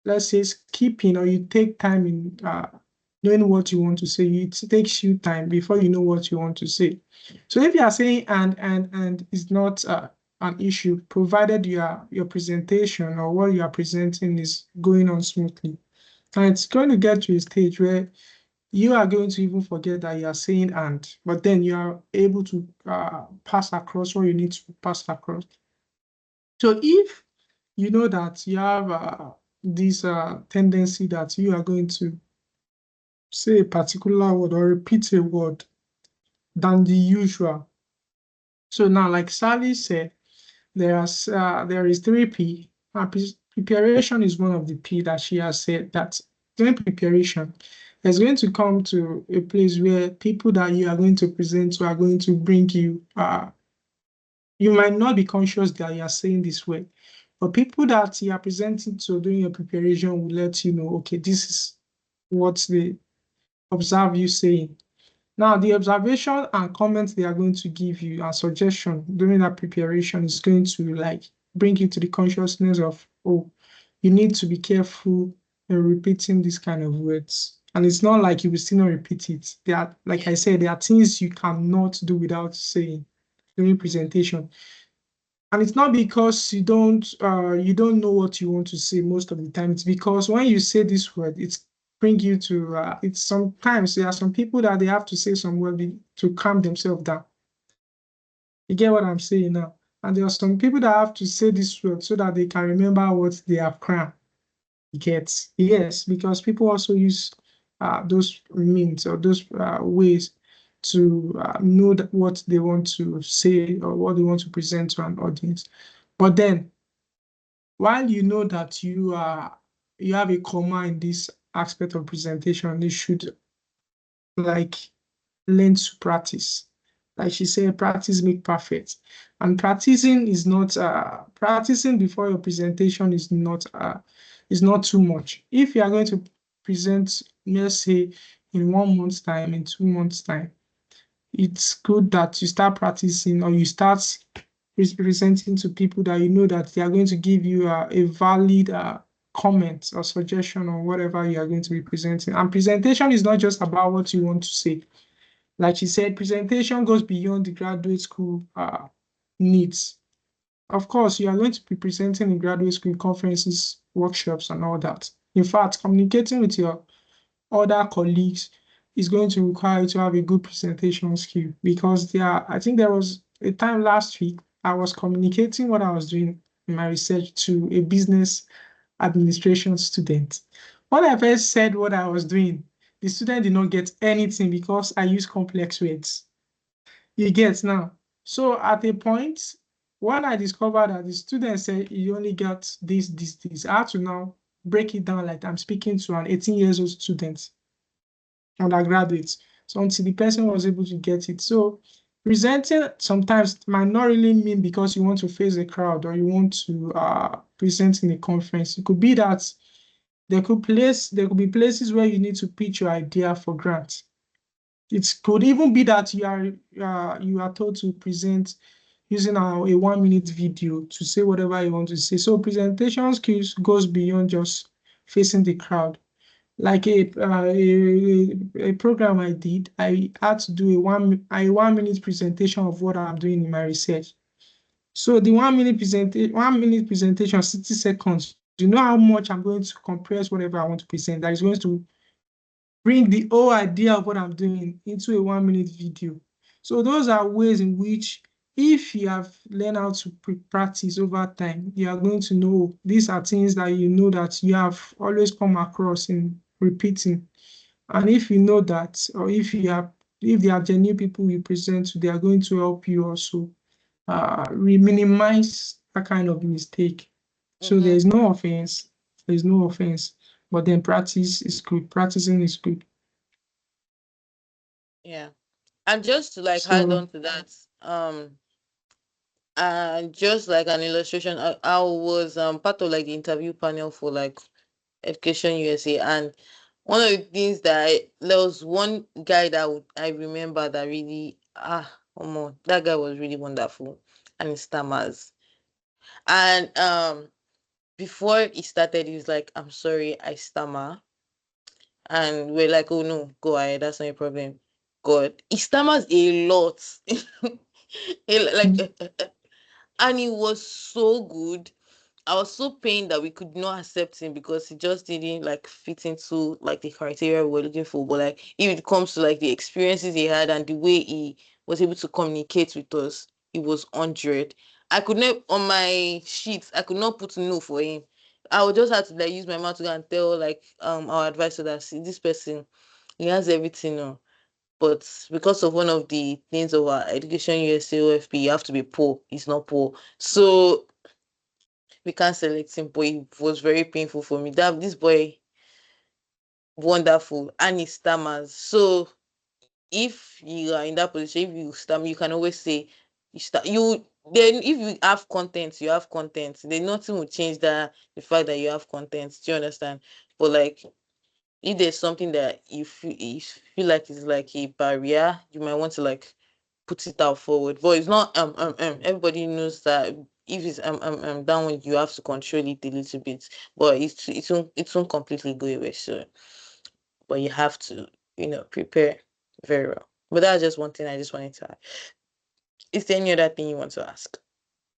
let's say skipping, or you take time in knowing what you want to say. It takes you time before you know what you want to say. So if you are saying and is not an issue, provided your presentation or what you are presenting is going on smoothly. And it's going to get to a stage where you are going to even forget that you are saying and, but then you are able to pass across what you need to pass across. So if you know that you have this tendency that you are going to say a particular word or repeat a word than the usual. So now, like Sally said, there is 3P. Preparation is one of the P that she has said that during preparation, there's going to come to a place where people that you are going to present to are going to bring you, you might not be conscious that you are saying this way, but people that you are presenting to during your preparation will let you know, okay, this is what they observe you saying. Now, the observation and comments they are going to give you and suggestion during that preparation is going to like bring you to the consciousness of, oh, you need to be careful repeating this kind of words. And it's not like you will still not repeat it. There are, like I said, there are things you cannot do without saying during presentation. And it's not because you don't know what you want to say most of the time. It's because when you say this word, it's bring you to it's sometimes there are some people that they have to say some word to calm themselves down. You get what I'm saying now? And there are some people that have to say this word so that they can remember what they have crammed. Get yes, because people also use those means or those ways to know that what they want to say or what they want to present to an audience. But then, while you know that you have a comma in this aspect of presentation, you should like learn to practice. Like she said, practice make perfect. And practicing is not practicing before your presentation is not too much. If you are going to present, let's say in 1 month's time, in 2 months' time, it's good that you start practicing or you start presenting to people that you know that they are going to give you a valid comment or suggestion on whatever you are going to be presenting. And presentation is not just about what you want to say. Like she said, presentation goes beyond the graduate school needs. Of course, you are going to be presenting in graduate school conferences, workshops, and all that. In fact, communicating with your other colleagues is going to require you to have a good presentation skill because I think there was a time last week I was communicating what I was doing in my research to a business administration student. When I first said what I was doing, the student did not get anything because I use complex words. You get now. So at a point, when I discovered that the student said he only got this, I had to now break it down like I'm speaking to an 18 years old student, undergraduate. So until the person was able to get it. So presenting sometimes might not really mean because you want to face a crowd or you want to present in a conference. It could be that there could be places where you need to pitch your idea for grant. It could even be that you are told to present using a 1 minute video to say whatever you want to say. So presentation skills goes beyond just facing the crowd. Like a program I did, I had to do a 1 minute presentation of what I'm doing in my research. So the 1 minute presentation, 60 seconds. You know how much I'm going to compress whatever I want to present. That is going to bring the whole idea of what I'm doing into a 1 minute video. So those are ways in which if you have learned how to practice over time, you are going to know these are things that you know that you have always come across in repeating. And if you know that, or if there are genuine people you present to, they are going to help you also minimize that kind of mistake. So there Mm-hmm. is no offense. There is no offense. But then practice is good. Practicing is good. Yeah. And just to like add So on to that, just like an illustration, I was part of like the interview panel for like Education USA, and one of the things that there was one guy that I remember that really that guy was really wonderful, and he stammers. And before he started, he was like, "I'm sorry, I stammer," and we're like, "Oh no, go ahead, that's not a problem." God, he stammers a lot. Like, and he was so good. I was so pained that we could not accept him because he just didn't like fit into like the criteria we were looking for. But like if it comes to like the experiences he had and the way he was able to communicate with us, it was 100. I could not on my sheets, I could not put no for him. I would just have to like use my mouth to go and tell like our advisor that see this person, he has everything on. But because of one of the things of our education USA OFP, you have to be poor. He's not poor. So we can't select him, but it was very painful for me. That this boy wonderful and he stammers. So if you are in that position, if you stammer, you can always say you then if you have content, you have content. Then nothing will change that the fact that you have content. Do you understand? But like if there's something that you feel like is like a barrier, you might want to like put it out forward. But it's not everybody knows that if it's down when you have to control it a little bit, but it won't completely go away. So but you have to, prepare very well. But that's just one thing I just wanted to add. Is there any other thing you want to ask?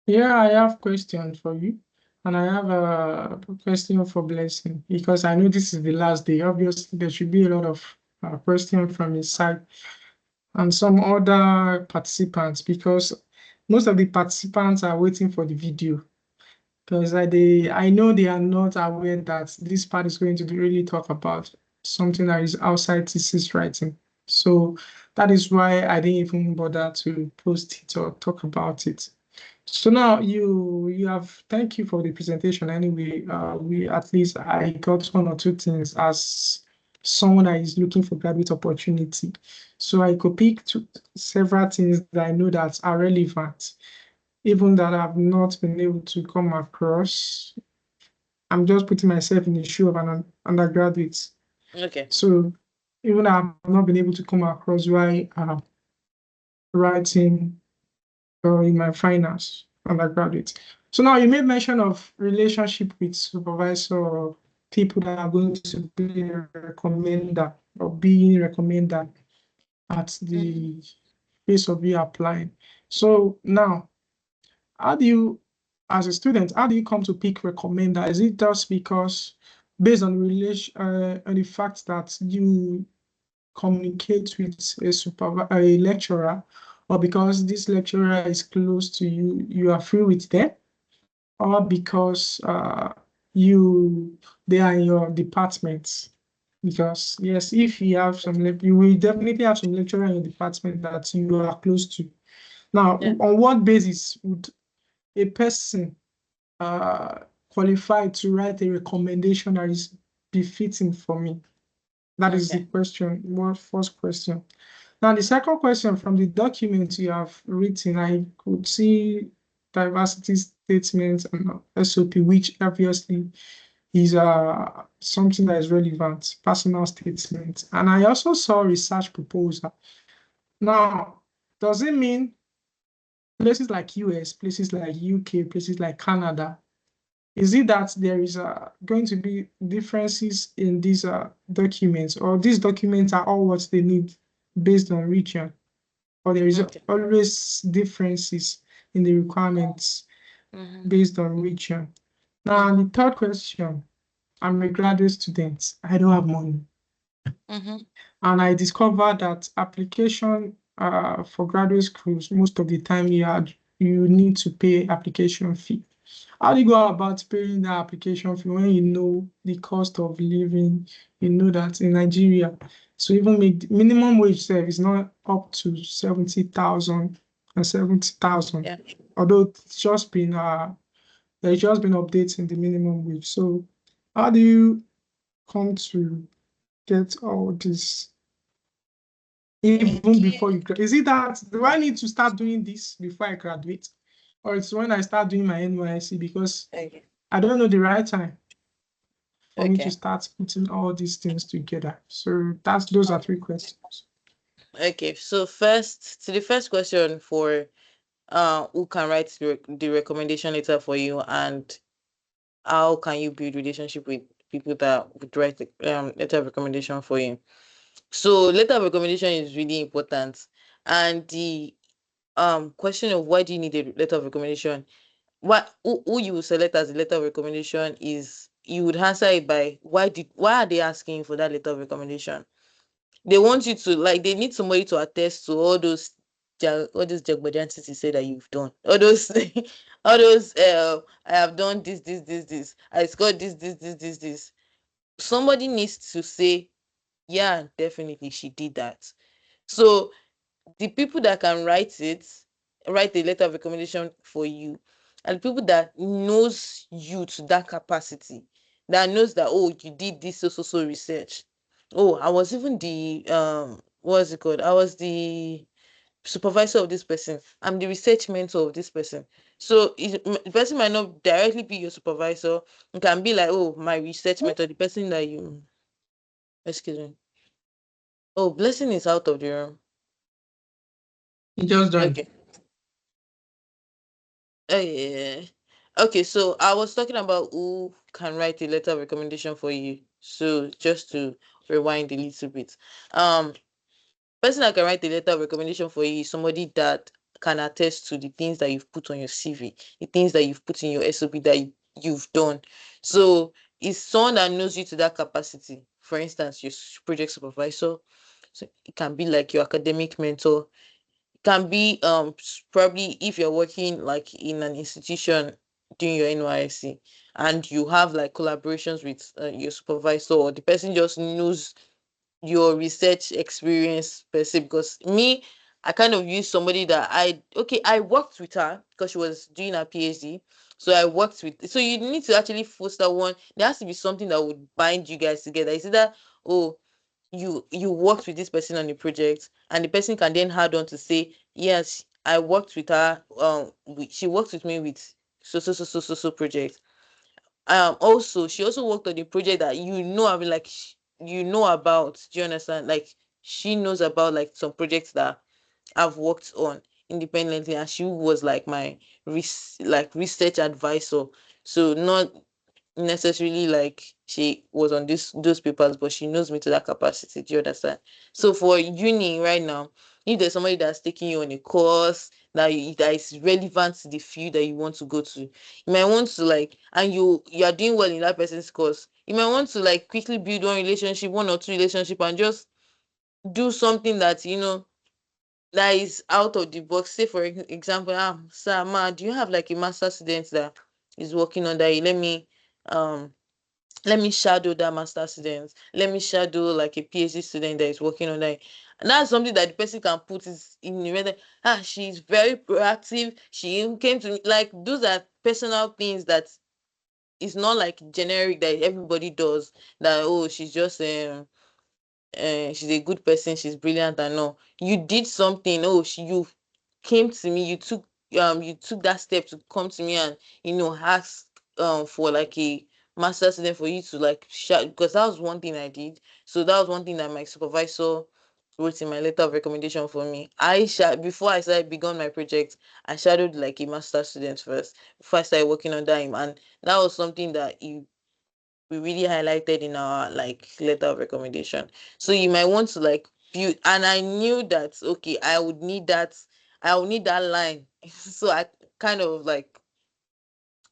Yeah, I have questions for you. And I have a question for Blessing because I know this is the last day. Obviously, there should be a lot of questions from his side and some other participants because most of the participants are waiting for the video because I know they are not aware that this part is going to really talk about something that is outside thesis writing. So that is why I didn't even bother to post it or talk about it. So now you have thank you for the presentation. Anyway, we at least I got one or two things as someone that is looking for graduate opportunity. So I could pick several things that I know that are relevant, even that I've not been able to come across. I'm just putting myself in the shoe of an undergraduate. Okay. So even I've not been able to come across why writing in my finance undergraduate. So now you made mention of relationship with supervisor or people that are going to be a recommender or being recommended at Mm-hmm. the phase of you applying. So now, how do you, as a student, how do you come to pick recommender? Is it just because based on on the fact that you communicate with a lecturer, or because this lecturer is close to you, you are free with them, or because you they are in your department? Because yes, if you have you will definitely have some lecturer in your department that you are close to. Now, Yeah. on what basis would a person uh, qualify to write a recommendation that is befitting for me? That is the Okay. question, one first question. Now, the second question from the document you have written, I could see diversity statements and SOP, which obviously is something that is relevant, personal statement. And I also saw research proposal. Now, does it mean places like US, places like UK, places like Canada, is it that there is going to be differences in these documents, or these documents are all what they need based on region, or there is Okay. always differences in the requirements Mm-hmm. based on region? Now, Mm-hmm. the third question, I'm a graduate student. I don't have money. Mm-hmm. And I discovered that application for graduate schools, most of the time you need to pay application fee. How do you go about paying that application fee when you know the cost of living? You know that in Nigeria, so even make minimum wage serve is not up to 70,000 and 70,000. Yeah. Although there's just been updating the minimum wage. So how do you come to get all this even before you graduate? Is it that do I need to start doing this before I graduate? Or it's when I start doing my NYC because Okay. I don't know the right time for me to Okay. start putting all these things together. So those are three questions. Okay. So first, to the first question for who can write the recommendation letter for you, and how can you build relationship with people that would write the letter of recommendation for you. So letter of recommendation is really important. And the question of why do you need a letter of recommendation, what who you will select as a letter of recommendation is, you would answer it by why are they asking for that letter of recommendation. They want you to, like, they need somebody to attest to all those jagbajantis you say that you've done, all those all those I have done this, I scored this. Somebody needs to say, yeah, definitely she did that. So the people that can write a letter of recommendation for you, and people that knows you to that capacity, that knows that, oh, you did this so research. Oh, I was even the what's it called? I was the supervisor of this person. I'm the research mentor of this person. So the person might not directly be your supervisor. It can be like, oh, my research mentor, the person that you, excuse me. Oh, Blessing is out of the room. He just joined. Okay. Oh yeah. Okay, so I was talking about who can write a letter of recommendation for you. So just to rewind a little bit. Um person that can write a letter of recommendation for you is somebody that can attest to the things that you've put on your CV, the things that you've put in your SOP that you've done. So it's someone that knows you to that capacity. For instance, your project supervisor. So it can be like your academic mentor. Can be probably if you're working like in an institution doing your NYSC and you have like collaborations with your supervisor, or the person just knows your research experience per se. Because me, I kind of use somebody that I worked with her because she was doing her PhD. So I worked with, so you need to actually foster one. There has to be something that would bind you guys together. Is it that, oh, you worked with this person on the project, and the person can then add on to say, yes, I worked with her, she worked with me with so project. Also, she also worked on the project that I mean, like, about. Do you understand? Like, she knows about like some projects that I've worked on independently, and she was like my research advisor. So not necessarily like she was on those papers, but she knows me to that capacity. Do you understand? So for uni right now, if there's somebody that's taking you on a course that is relevant to the field that you want to go to, you might want to like, and you are doing well in that person's course, you might want to like quickly build one or two relationship, and just do something that that is out of the box. Say for example, sir, ma, do you have like a master student that is working on that? Um let me shadow that master student. Let me shadow like a PhD student that is working on that. And that's something that the person can put is in the way that she's very proactive. She even came to me. Like, those are personal things that is not like generic that everybody does. That, oh, she's just she's a good person, she's brilliant, and no, you did something. Oh, you came to me, you took that step to come to me and ask for like a master student for you to like because that was one thing I did. So that was one thing that my supervisor wrote in my letter of recommendation for me. Before I started begun my project, I shadowed like a master student first before I started working under him, and that was something that we really highlighted in our like letter of recommendation. So you might want to like build, and I knew that okay, I would need that line. So I kind of like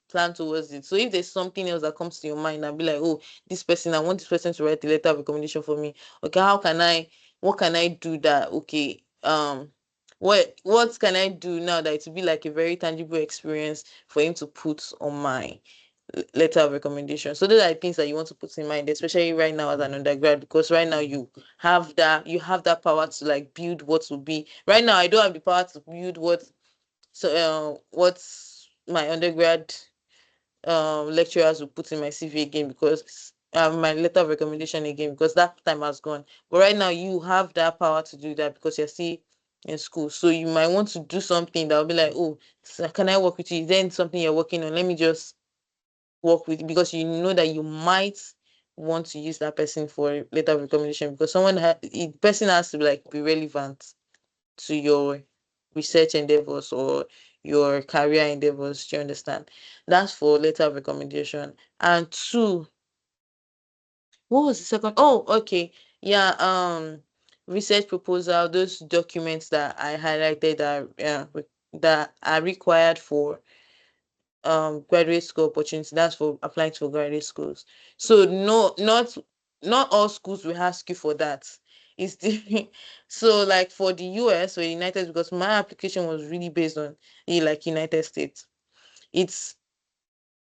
plan towards it. So if there's something else that comes to your mind and be like, oh, this person, I want this person to write a letter of recommendation for me. Okay, what can I do that okay, what can I do now that it will be like a very tangible experience for him to put on my letter of recommendation. So those are the things that you want to put in mind, especially right now as an undergrad, because right now you have that power to like build what will be. Right now I don't have the power to build what's my undergrad lecturers will put in my CV again, because my letter of recommendation again, because that time has gone. But right now you have that power to do that because you're still in school. So you might want to do something that will be like, oh, so can I work with you? Then something you're working on, let me just work with, because you know that you might want to use that person for a letter of recommendation, because person has to like be relevant to your research endeavors or your career endeavors. Do you understand? That's for letter of recommendation. And two, what was the second? Oh, okay. Yeah, research proposal, those documents that I highlighted that are required for graduate school opportunity. That's for applying to graduate schools. So no, not all schools will ask you for that. It's the so like for the US or United, because my application was really based on the like United States. It's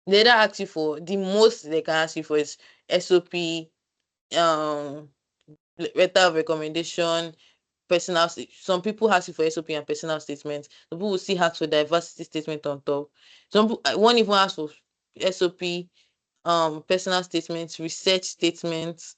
they don't ask you for, the most they can ask you for is SOP, um letter of recommendation, some people ask you for SOP and personal statements. Some people will still ask for diversity statement on top. One even ask for SOP, personal statements, research statements,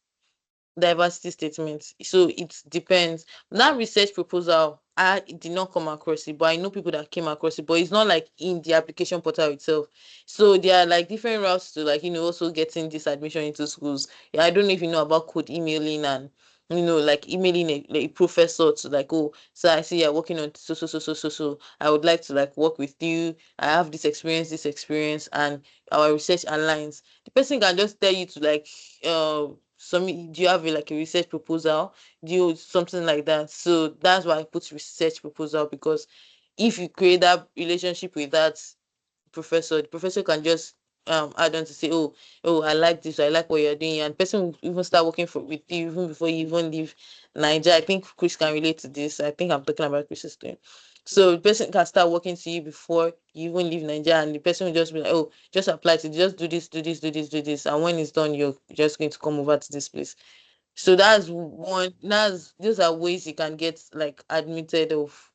diversity statements. So it depends. That research proposal, I did not come across it, but I know people that came across it. But it's not like in the application portal itself. So there are like different routes to like also getting this admission into schools. Yeah, I don't know if you know about code emailing and like emailing a professor to like, oh, so I see you're working on so. I would like to like work with you. I have this experience, and our research aligns. The person can just tell you to like, some do you have like a research proposal? Do you something like that? So that's why I put research proposal, because if you create that relationship with that professor, the professor can just add on to say, oh, I like this, I like what you're doing, and person will even start working with you even before you even leave Nigeria. I think Chris can relate to this. I think I'm talking about Chris's thing. So the person can start working to you before you even leave Nigeria, and the person will just be like, oh, just apply to, just do this, do this, do this, do this, and when it's done, you're just going to come over to this place. So that's one. That's those are ways you can get like admitted of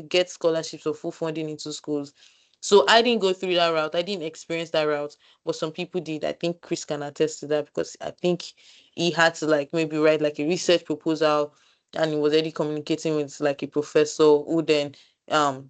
get scholarships or full funding into schools. So I didn't go through that route. I didn't experience that route, but some people did. I think Chris can attest to that, because I think he had to like maybe write like a research proposal, and he was already communicating with like a professor um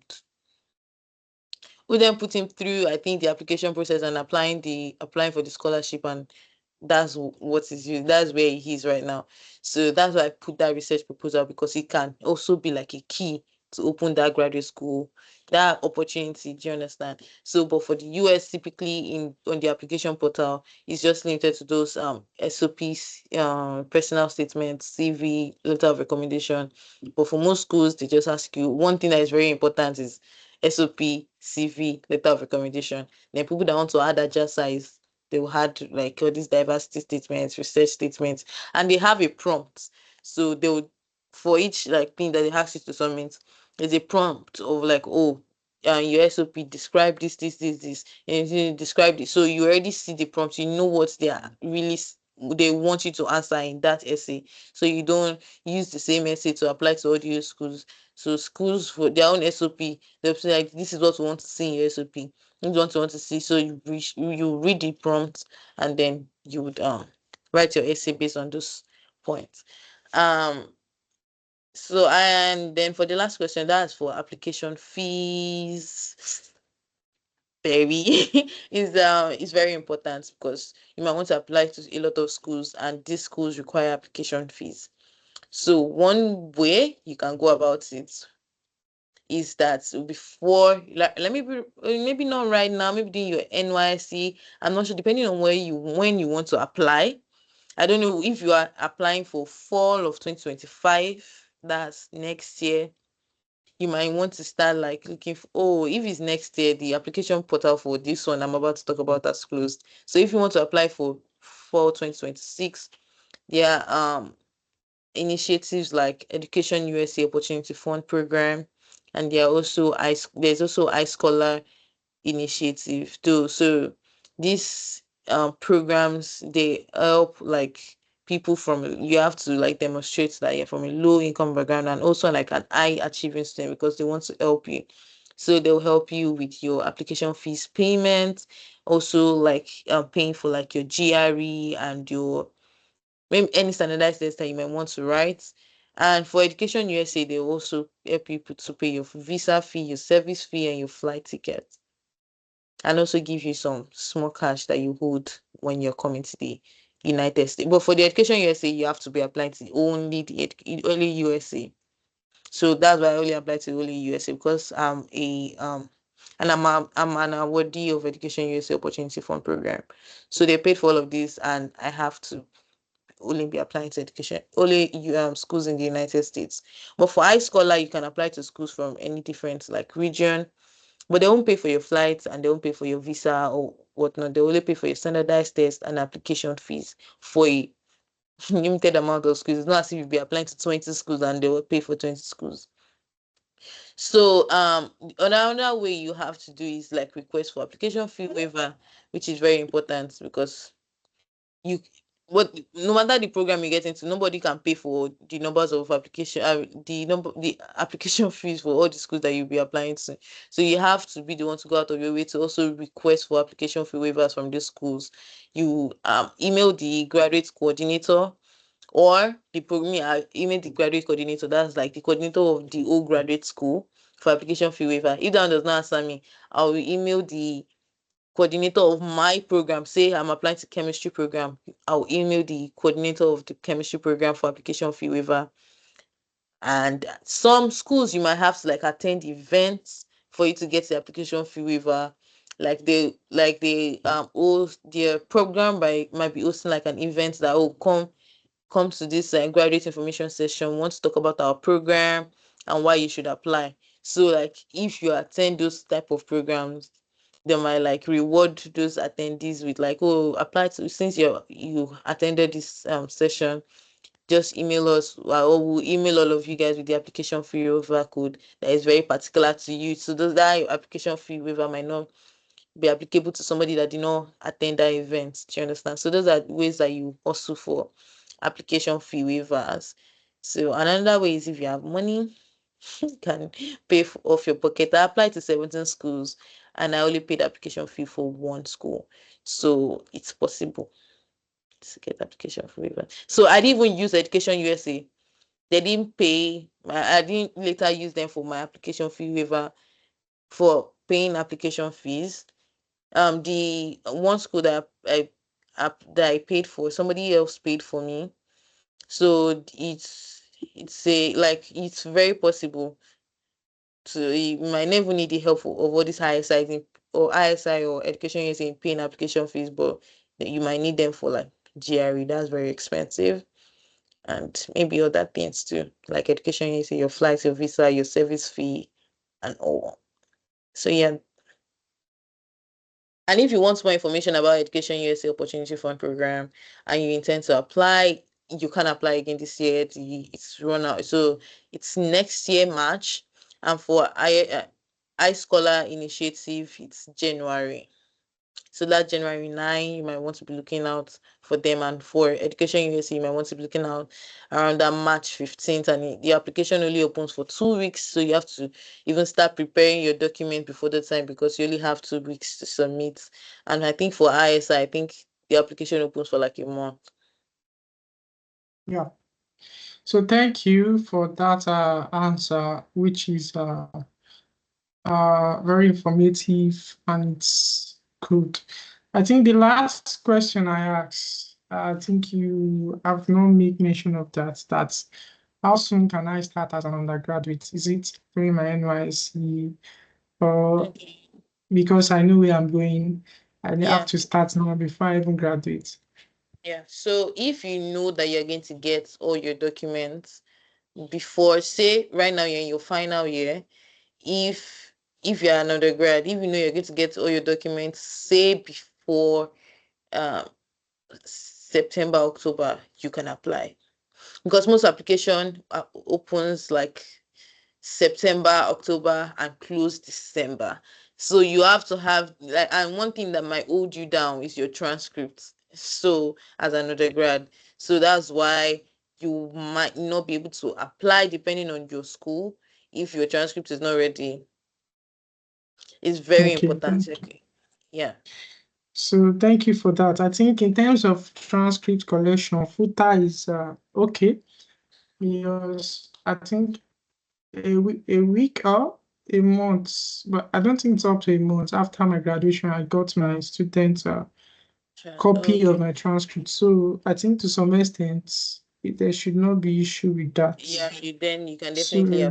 who then put him through, I think, the application process and applying for the scholarship, and that's what is you that's where he is right now. So that's why I put that research proposal, because it can also be like a key to open that graduate school, that opportunity. Do you understand? So but for the US, typically in on the application portal, it's just limited to those SOPs, personal statements, CV, letter of recommendation. But for most schools, they just ask you one thing that is very important is SOP, CV, letter of recommendation. Then people that want to add adjust size, they will add like all these diversity statements, research statements, and they have a prompt. So they would, for each like thing that they ask you to submit, there's a prompt of like, oh, your SOP, describe this, and you describe this. So you already see the prompt, you know what they are really they want you to answer in that essay. So you don't use the same essay to apply to all the schools. So schools for their own SOP, they'll say like, this is what we want to see in your SOP. This is what you want to see. So you read the prompt, and then you would write your essay based on those points. Um so, and then for the last question, that's for application fees. Very is very important, because you might want to apply to a lot of schools, and these schools require application fees. So one way you can go about it is that before, like, let me be, maybe not right now, maybe doing your NYC. I'm not sure, depending on when you want to apply. I don't know if you are applying for fall of 2025, that's next year. You might want to start like looking for, oh, if it's next year, the application portal for this one I'm about to talk about has closed. So if you want to apply for fall 2026, there are initiatives like Education USA Opportunity Fund Program, and there's also iScholar initiative too. So these programs, they help like people from, you have to like demonstrate that you're from a low income background, and also like an high achieving student, because they want to help you. So they'll help you with your application fees payment, also like paying for like your GRE and your maybe any standardized test that you might want to write. And for Education USA, they also help you to pay your visa fee, your service fee, and your flight ticket, and also give you some small cash that you hold when you're coming to the United States. But for the Education USA, you have to be applying to only USA. So that's why I only apply to only USA, because I'm a and I'm an awardee of Education USA Opportunity Fund Program. So they paid for all of this, and I have to only be applying to education only schools in the United States. But for iScholar, you can apply to schools from any different like region, but they won't pay for your flights, and they won't pay for your visa or whatnot. They only pay for your standardized test and application fees for a limited amount of schools. It's not as if you'll be applying to 20 schools and they will pay for 20 schools. So another way you have to do is like request for application fee waiver, which is very important, because you what no matter the program you get into, nobody can pay for the numbers of application the application fees for all the schools that you'll be applying to. So you have to be the one to go out of your way to also request for application fee waivers from these schools. You email the graduate coordinator, or the program email the graduate coordinator, that's like the coordinator of the whole graduate school, for application fee waiver. If that one does not answer me, I will email the coordinator of my program, say I'm applying to chemistry program, I'll email the coordinator of the chemistry program for application fee waiver. And some schools you might have to like attend events for you to get the application fee waiver. Like they their program might be hosting like an event that will come to this graduate information session. We want to talk about our program and why you should apply. So like if you attend those type of programs, they might like reward those attendees with like, oh, apply to, since you attended this session, just email us, or we'll email all of you guys with the application fee waiver code that is very particular to you. So those that your application fee waiver might not be applicable to somebody that did not attend that event. Do you understand? So those are ways that you also for application fee waivers. So another way is if you have money, you can pay off your pocket. I applied to 17 schools and I only paid application fee for one school. So it's possible to get application fee waiver. So I didn't even use Education USA. They didn't pay. I didn't later use them for my application fee waiver for paying application fees. The one school that I paid for, somebody else paid for me. So it's a like it's very possible to, you might never need the help of all these ISI or Education USA in paying application fees, but you might need them for like GRE. That's very expensive. And maybe other things too, like Education USA, your flights, your visa, your service fee, and all. So yeah. And if you want more information about Education USA Opportunity Fund Program and you intend to apply, you can apply again this year. It's run out. So it's next year, March. And for I Scholar Initiative, it's January. So that January 9, you might want to be looking out for them. And for Education USA, you might want to be looking out around that March 15th. And the application only opens for 2 weeks. So you have to even start preparing your document before the time, because you only have 2 weeks to submit. And I think for ISI, I think the application opens for like a month. Yeah. So thank you for that answer, which is very informative and it's good. I think the last question I asked, I think you have not made mention of that. That's how soon can I start as an undergraduate? Is it during my NYC, or Okay. because I know where I'm going, I have Yeah. to start now before I even graduate? Yeah. So if you know that you're going to get all your documents before, say right now you're in your final year, if you're an undergrad, if you know you're going to get all your documents, say before um September, October, you can apply, because most application opens like September, October, and close December. So you have to have like, and one thing that might hold you down is your transcript. So as an undergrad, so that's why you might not be able to apply depending on your school if your transcript is not ready. It's very Okay. important. Yeah. So thank you for that. I think in terms of transcript collection, FUTA is okay, because I think a week or a month, but I don't think it's up to a month after my graduation, I got my student copy of Okay. my transcript. So I think to some extent, there should not be issue with that. Yeah, you can definitely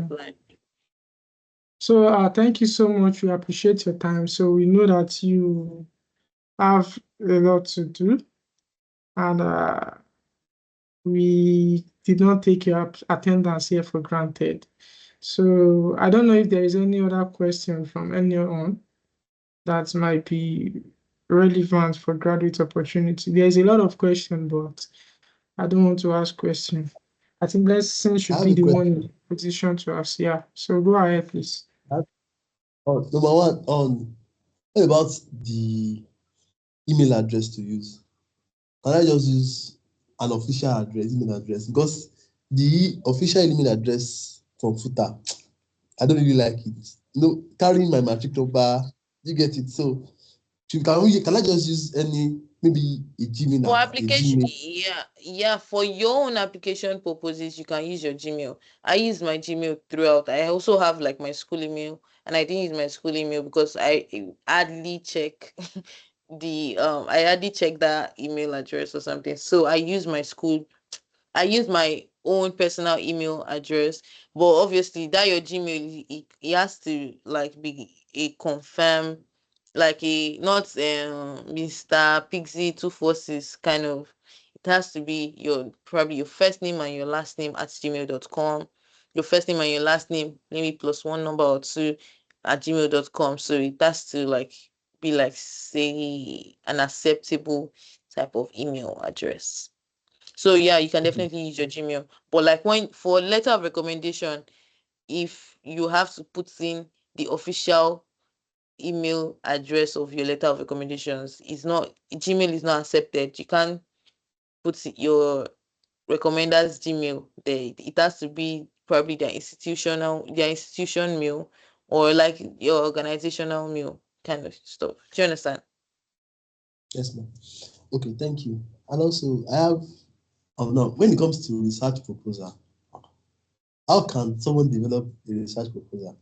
So, apply. thank you so much. We appreciate your time. So we know that you have a lot to do, and we did not take your attendance here for granted. So I don't know if there is any other question from anyone that might be relevant for graduate opportunity. There's a lot of questions, but I don't want to ask questions. I think Blessing I should have be a the one question. in position to ask. Yeah. So go ahead, please. I have- Number one, what about the email address to use? Can I just use an official email address? Because the official email address from FUTA, I don't really like it. Carrying my matric number, you get it. So can I just use maybe a Gmail, For a application, Gmail? yeah. For your own application purposes, you can use your Gmail. I use my Gmail throughout. I also have like my school email and I didn't use my school email because I hardly check I hardly check that email address or something. So I use my own personal email address, but obviously that your Gmail, it has to like be a confirm, like a not Mr. Pixie 246 kind of. It has to be your probably your first name and your last name at gmail.com. Your first name and your last name, maybe plus one number or two at gmail.com. So it has to like be like say an acceptable type of email address. So yeah, you can Okay. definitely use your Gmail. But like when for letter of recommendation, if you have to put in the official email address of your letter of recommendations, it's not Gmail is not accepted. You can't put your recommenders Gmail there. It has to be probably their institution mail or like your organizational mail kind of stuff. Do you understand? Yes, ma'am. Okay, thank you. And also, I have, oh no, when it comes to research proposal, how can someone develop a research proposal?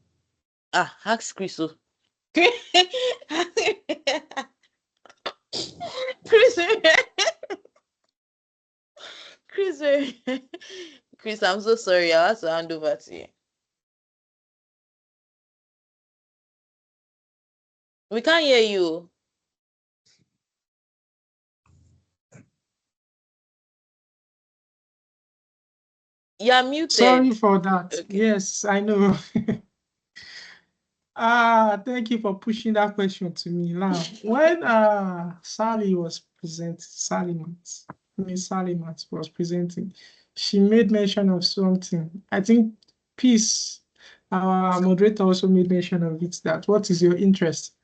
Ask Chris. Chris, Chris, Chris, I'm so sorry. I have to hand over to you. We can't hear you. You're Sorry muted. for that. Okay. Yes, I know. Thank you for pushing that question to me. Now, when Sally was presenting, Sally Matt was presenting, she made mention of something. I think Peace, our moderator, also made mention of it. That what is your interest?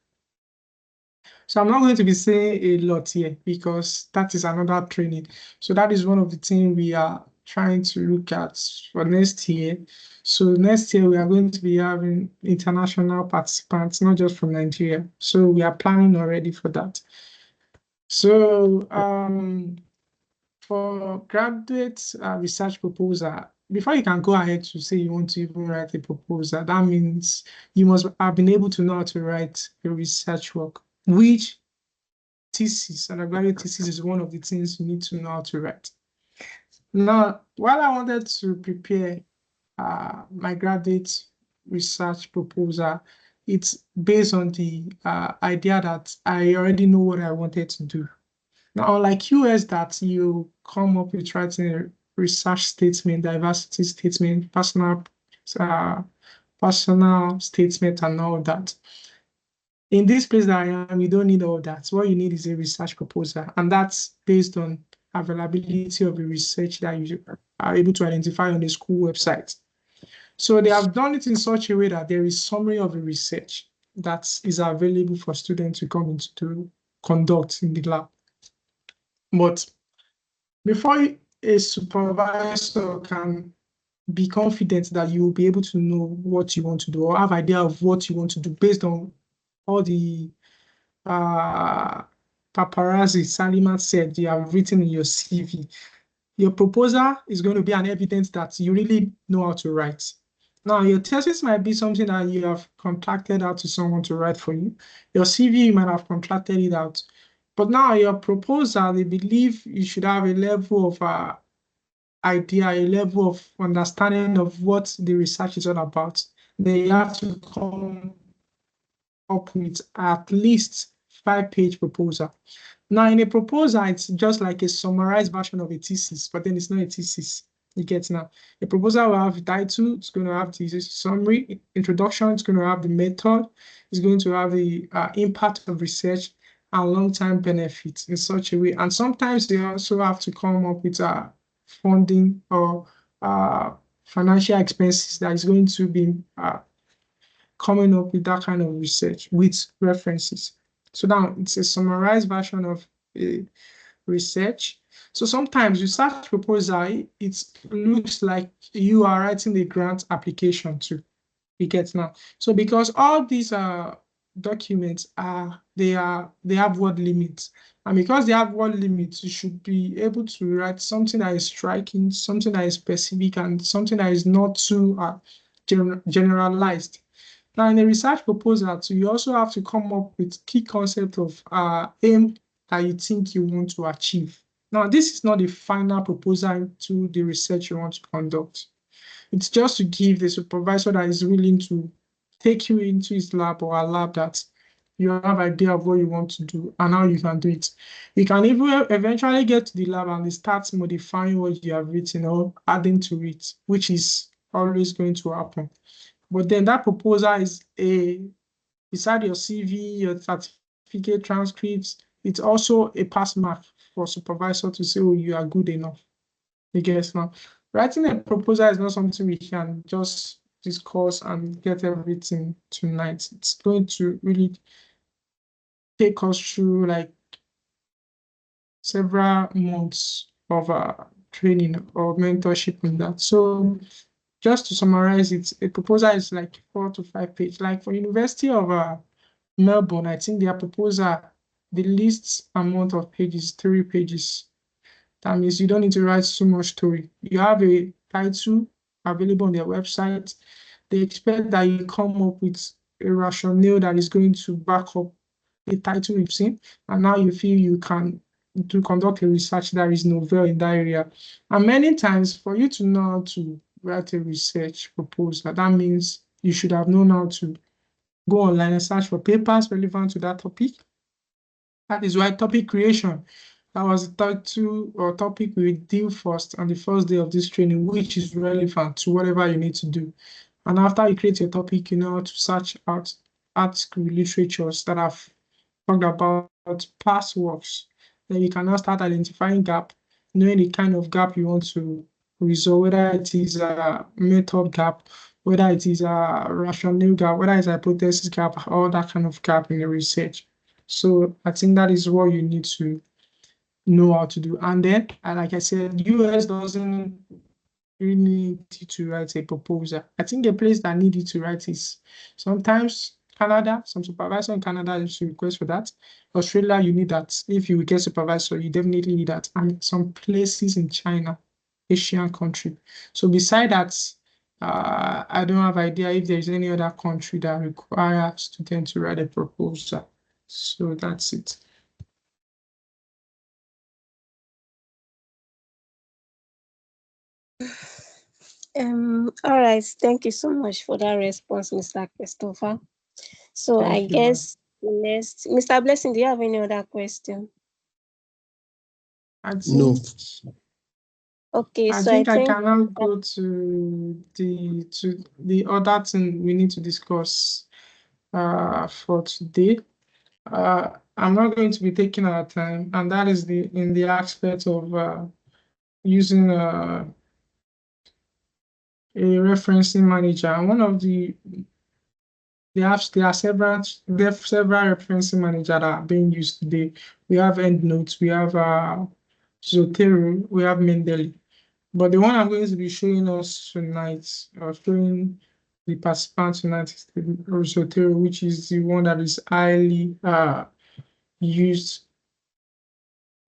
So I'm not going to be saying a lot here because that is another training. So that is one of the things we are trying to look at for next year. So next year we are going to be having international participants, not just from Nigeria. So we are planning already for that. So for graduate research proposal, before you can go ahead to say you want to even write a proposal, that means you must have been able to know how to write a research work, which thesis, undergraduate thesis is one of the things you need to know how to write. Now, while I wanted to prepare my graduate research proposal, it's based on the idea that I already know what I wanted to do. Now, unlike US, that you come up with writing a research statement, diversity statement, uh, personal statement, and all that. In this place that I am, you don't need all that. What you need is a research proposal, and that's based on availability of the research that you are able to identify on the school website. So they have done it in such a way that there is summary of the research that is available for students to come into to conduct in the lab. But before a supervisor can be confident that you will be able to know what you want to do or have idea of what you want to do based on all the uh, paparazzi Salima said you have written in your CV. Your proposal is going to be an evidence that you really know how to write. Now, your thesis might be something that you have contracted out to someone to write for you. Your CV, you might have contracted it out. But now your proposal, they believe you should have a level of idea, a level of understanding of what the research is all about. Then you have to come up with at least 5-page proposal. Now, in a proposal, it's just like a summarized version of a thesis, but then it's not a thesis. You get now. A proposal will have a title, it's going to have the summary, introduction, it's going to have the method, it's going to have the impact of research and long-term benefits in such a way. And sometimes they also have to come up with funding or financial expenses that is going to be coming up with that kind of research with references. So now it's a summarized version of a research. So sometimes research proposal, it looks like you are writing a grant application too. You get now. So because all these documents they have word limits. And because they have word limits, you should be able to write something that is striking, something that is specific, and something that is not too generalized. Now, in a research proposal, too, you also have to come up with key concept of aim that you think you want to achieve. Now, this is not the final proposal to the research you want to conduct. It's just to give the supervisor that is willing to take you into his lab or a lab that you have idea of what you want to do and how you can do it. You can even eventually get to the lab and start modifying what you have written or adding to it, which is always going to happen. But then that proposal is beside your CV, your certificate transcripts, it's also a pass mark for supervisor to say, oh, you are good enough. You guess now. Writing a proposal is not something we can just discuss and get everything tonight. It's going to really take us through like several months of training or mentorship in that. So just to summarize it, a proposal is like 4 to 5 pages. Like for University of Melbourne, I think their proposal, the least amount of pages is 3 pages. That means you don't need to write so much story. You have a title available on their website. They expect that you come up with a rationale that is going to back up the title you've seen, and now you feel you can to conduct a research that is novel in that area. And many times, for you to know how to write a research proposal, that means you should have known how to go online and search for papers relevant to that topic. That is why topic creation, that was the title or topic we deal first on the first day of this training, which is relevant to whatever you need to do. And after you create your topic, you know how to search out article literatures that have talked about past works. Then you can now start identifying gap, knowing the kind of gap you want to resolve, whether it is a method gap, whether it is a rationale gap, whether it's a hypothesis gap, all that kind of gap in the research. So I think that is what you need to know how to do. And then, like I said, US doesn't really need you to write a proposal. I think a place that need you to write is sometimes Canada. Some supervisor in Canada is request for that. Australia, you need that. If you get supervisor, you definitely need that. And some places in China, Asian country. So beside that, I don't have idea if there's any other country that require students to write a proposal. So that's it. All right. Thank you so much for that response, Mr. Christopher. So I Thank you, ma'am. guess next, Mr. Blessing, do you have any other question? I No. think Okay, I so I think I think cannot go to the other thing we need to discuss for today. I'm not going to be taking our time, and that is in the aspect of using a referencing manager. And one of there are several referencing managers that are being used today. We have EndNote, we have Zotero, we have Mendeley. But the one I'm going to be showing us tonight, or showing the participants tonight, is the Zotero, which is the one that is highly used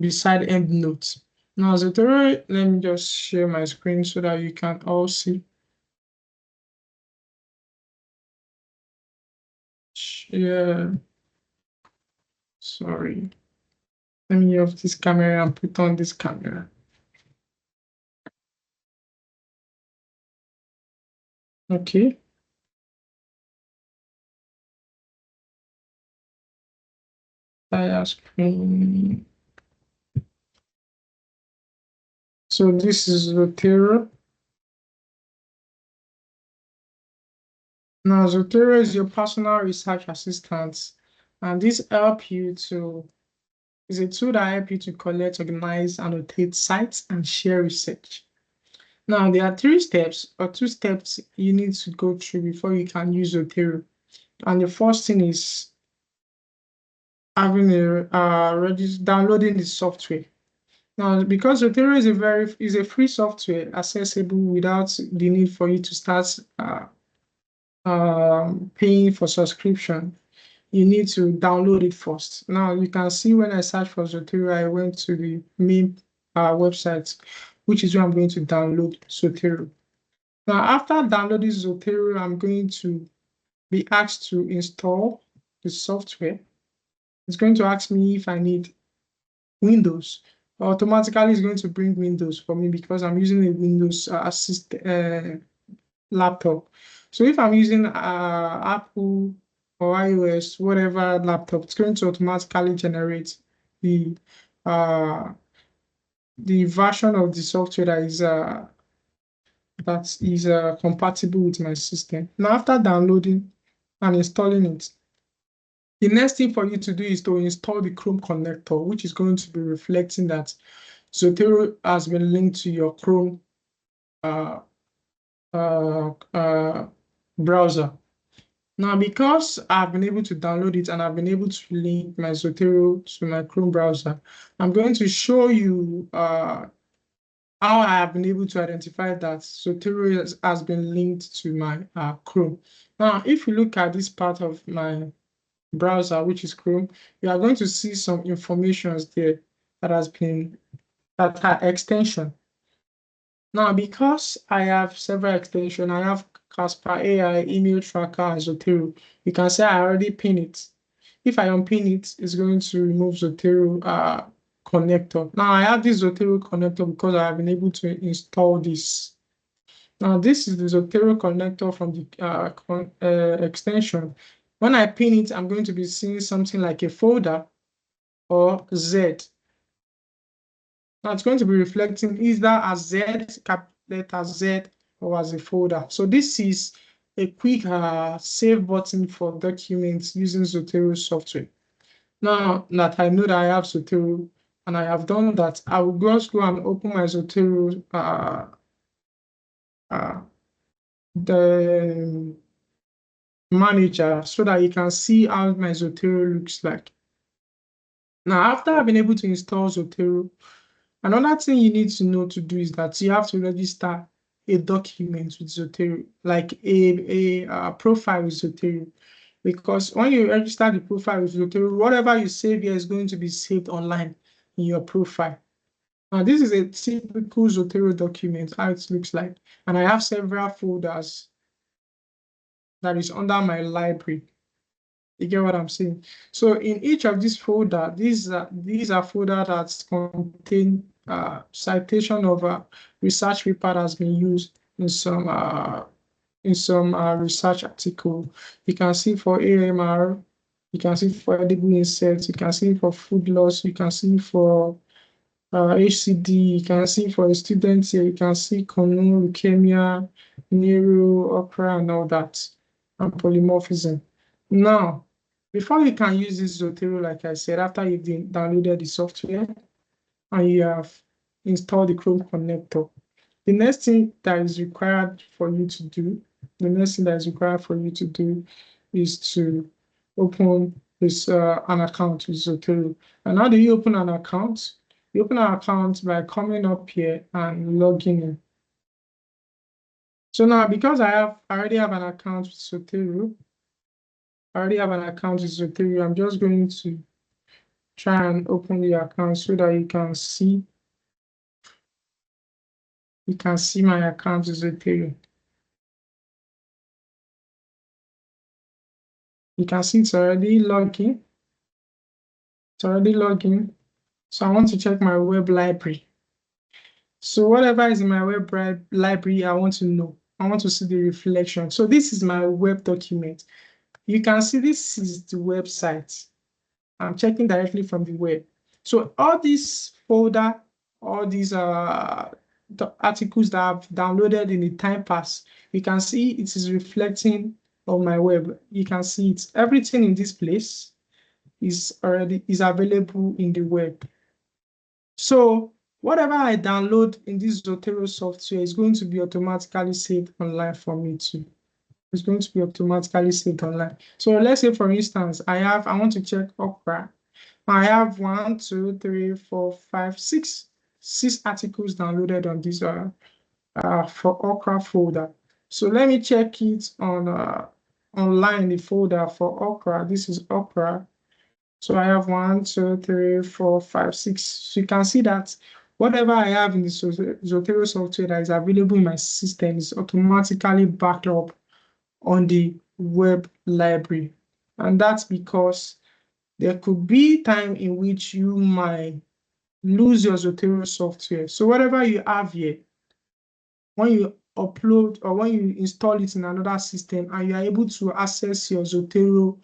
beside EndNote. Now, Zotero, let me just share my screen so that you can all see. Yeah, sorry. Let me off this camera and put on this camera. Okay. Entire screen. So this is Zotero. Now, Zotero is your personal research assistant, and this help you to is a tool that help you to collect, organize, annotate sites, and share research. Now, there are 3 steps or 2 steps you need to go through before you can use Zotero. And the first thing is having downloading the software. Now, because Zotero is a free software accessible without the need for you to start paying for subscription, you need to download it first. Now, you can see when I search for Zotero, I went to the main website, which is where I'm going to download Zotero. Now, after downloading Zotero, I'm going to be asked to install the software. It's going to ask me if I need Windows. Automatically, it's going to bring Windows for me because I'm using a Windows laptop. So if I'm using Apple or iOS, whatever laptop, it's going to automatically generate the uh, version of the software that is compatible with my system. Now, after downloading and installing it, the next thing for you to do is to install the Chrome connector, which is going to be reflecting that Zotero has been linked to your Chrome uh, browser. Now, because I've been able to download it and I've been able to link my Zotero to my Chrome browser, I'm going to show you how I have been able to identify that Zotero has been linked to my Chrome. Now, if you look at this part of my browser, which is Chrome, you are going to see some informations there that are extension. Now, because I have several extensions, I have Casper AI, Email Tracker, and Zotero. You can say I already pin it. If I unpin it, it's going to remove Zotero connector. Now, I have this Zotero connector because I have been able to install this. Now, this is the Zotero connector from the extension. When I pin it, I'm going to be seeing something like a folder or Z. Now, it's going to be reflecting either as Z, letter Z, or as a folder. So this is a quick save button for documents using Zotero software. Now that I know that I have Zotero and I have done that, I will just go and open my Zotero the manager so that you can see how my Zotero looks like. Now, after I've been able to install Zotero, another thing you need to know to do is that you have to register a document with Zotero, like a profile with Zotero. Because when you register the profile with Zotero, whatever you save here is going to be saved online in your profile. Now, this is a typical Zotero document, how it looks like. And I have several folders that is under my library. You get what I'm saying? So in each of these folders, these are folders that contain citation of research paper that has been used in some research article. You can see for AMR, you can see for edible insects, you can see for food loss, you can see for HCD, you can see for the students here, you can see Konu, leukemia, neuro, okra, and all that, and polymorphism. Now, before you can use this Zotero, like I said, after you've downloaded the software and you have installed the Chrome connector, the next thing that is required for you to do, is to open an account with Zotero. And how do you open an account? You open an account by coming up here and logging in. So now, because I already have an account with Zotero, I'm just going to try and open the account so that you can see my account with Zotero. You can see it's already logging. So I want to check my web library. So whatever is in my web library, I want to know. I want to see the reflection. So this is my web document. You can see this is the website. I'm checking directly from the web. So all these folder, all these the articles that I've downloaded in the time pass, you can see it is reflecting on my web. You can see it. Everything in this place is available in the web. So whatever I download in this Zotero software is going to be automatically saved online for me too. It's going to be automatically saved online. So let's say, for instance, I want to check Okra. I have 1, 2, 3, 4, 5, 6 articles downloaded on this for Okra folder. So let me check it on online, the folder for Okra. This is Okra. So I have 1, 2, 3, 4, 5, 6. So you can see that whatever I have in the Zotero software that is available in my system is automatically backed up on the web library. And that's because there could be time in which you might lose your Zotero software. So whatever you have here, when you upload or when you install it in another system and you are able to access your Zotero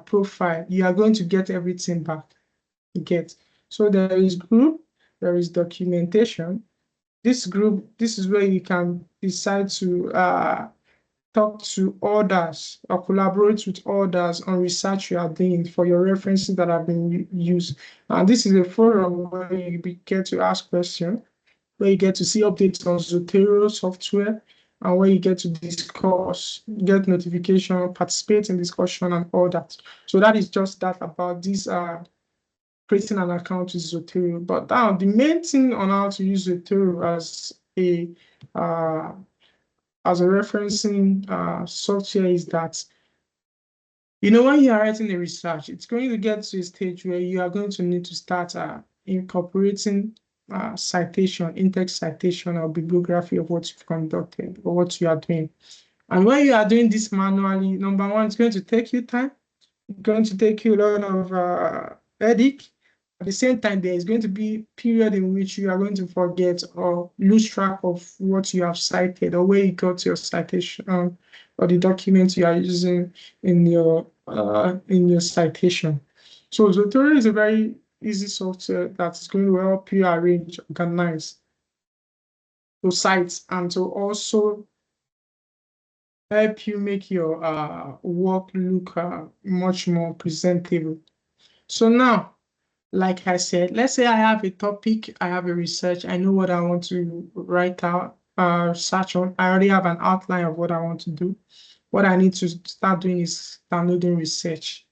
profile, you are going to get everything back. You get. So there is group, there is documentation. This group, this is where you can decide to talk to others or collaborate with others on research you are doing for your references that have been used. And this is a forum where you get to ask questions, where you get to see updates on Zotero software, and where you get to discuss, get notification, participate in discussion, and all that. So that is just that about this creating an account with Zotero. But now the main thing on how to use Zotero as a referencing software is that, when you are writing a research, it's going to get to a stage where you are going to need to start incorporating citation, in-text citation or bibliography of what you've conducted or what you are doing. And when you are doing this manually, number one, it's going to take you time. It's going to take you a lot of headache. At the same time, there is going to be a period in which you are going to forget or lose track of what you have cited or where you got your citation or the document you are using in your citation. So Zotero is a very easy software that is going to help you arrange, organize those sites and to also help you make your work look much more presentable. So now, like I said, let's say I have a topic, I have a research, I know what I want to write out, search on. I already have an outline of what I want to do. What I need to start doing is downloading research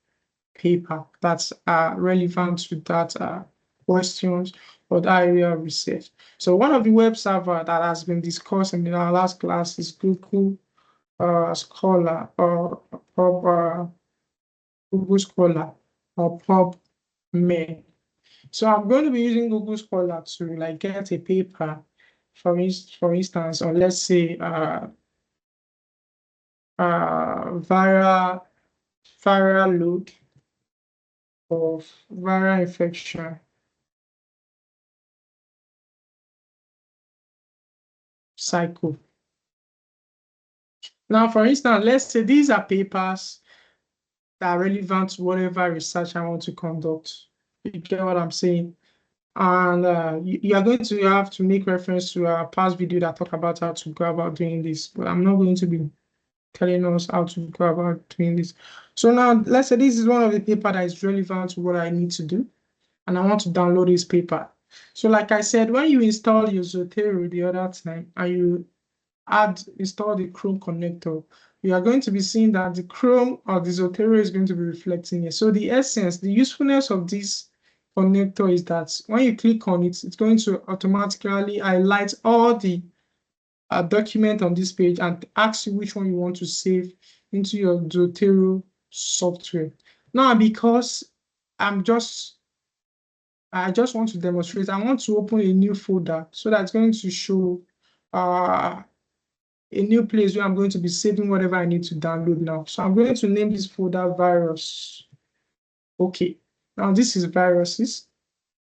paper that's relevant to that questions or that area of research. So one of the web server that has been discussed in our last class is Google Scholar or Google Scholar or PubMed. So I'm going to be using Google Scholar to get a paper, for instance, on let's say viral load of viral infection cycle. Now, for instance, let's say these are papers that are relevant to whatever research I want to conduct. You get what I'm saying? And you are going to have to make reference to a past video that talk about how to go about doing this, but I'm not going to be telling us how to go about doing this. So now let's say this is one of the paper that is relevant to what I need to do, and I want to download this paper. So like I said, when you install your Zotero the other time and you install the Chrome connector, you are going to be seeing that the Chrome or the Zotero is going to be reflecting here. So the essence, the usefulness of this connector is that when you click on it, it's going to automatically highlight all the document on this page and ask you which one you want to save into your Zotero software. Now, because I just want to demonstrate, I want to open a new folder so that's going to show a new place where I'm going to be saving whatever I need to download now. So I'm going to name this folder virus. Okay, now this is viruses.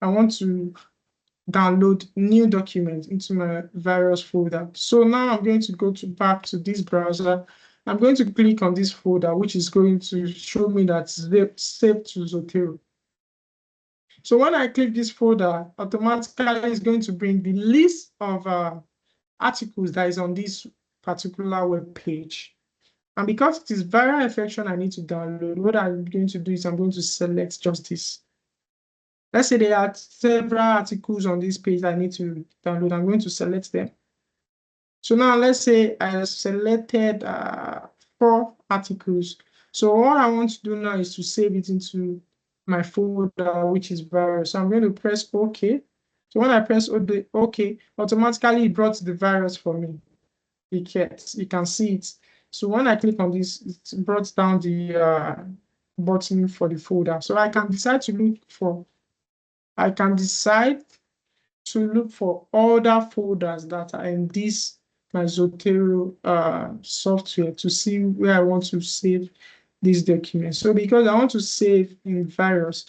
I want to download new document into my virus folder. So now I'm going to go back to this browser. I'm going to click on this folder, which is going to show me that it's saved to Zotero. So when I click this folder, automatically it's going to bring the list of articles that is on this particular web page. And because it is viral infection I need to download, what I'm going to do is I'm going to select just this. Let's say there are several articles on this page I need to download. I'm going to select them. So now let's say I selected 4 articles. So what I want to do now is to save it into my folder, which is virus. So I'm going to press OK. So when I press OK, automatically it brought the virus for me. You can see it. So when I click on this, it brought down the button for the folder. So I can decide to look for other folders that are in this my Zotero software to see where I want to save this document. So because I want to save in virus,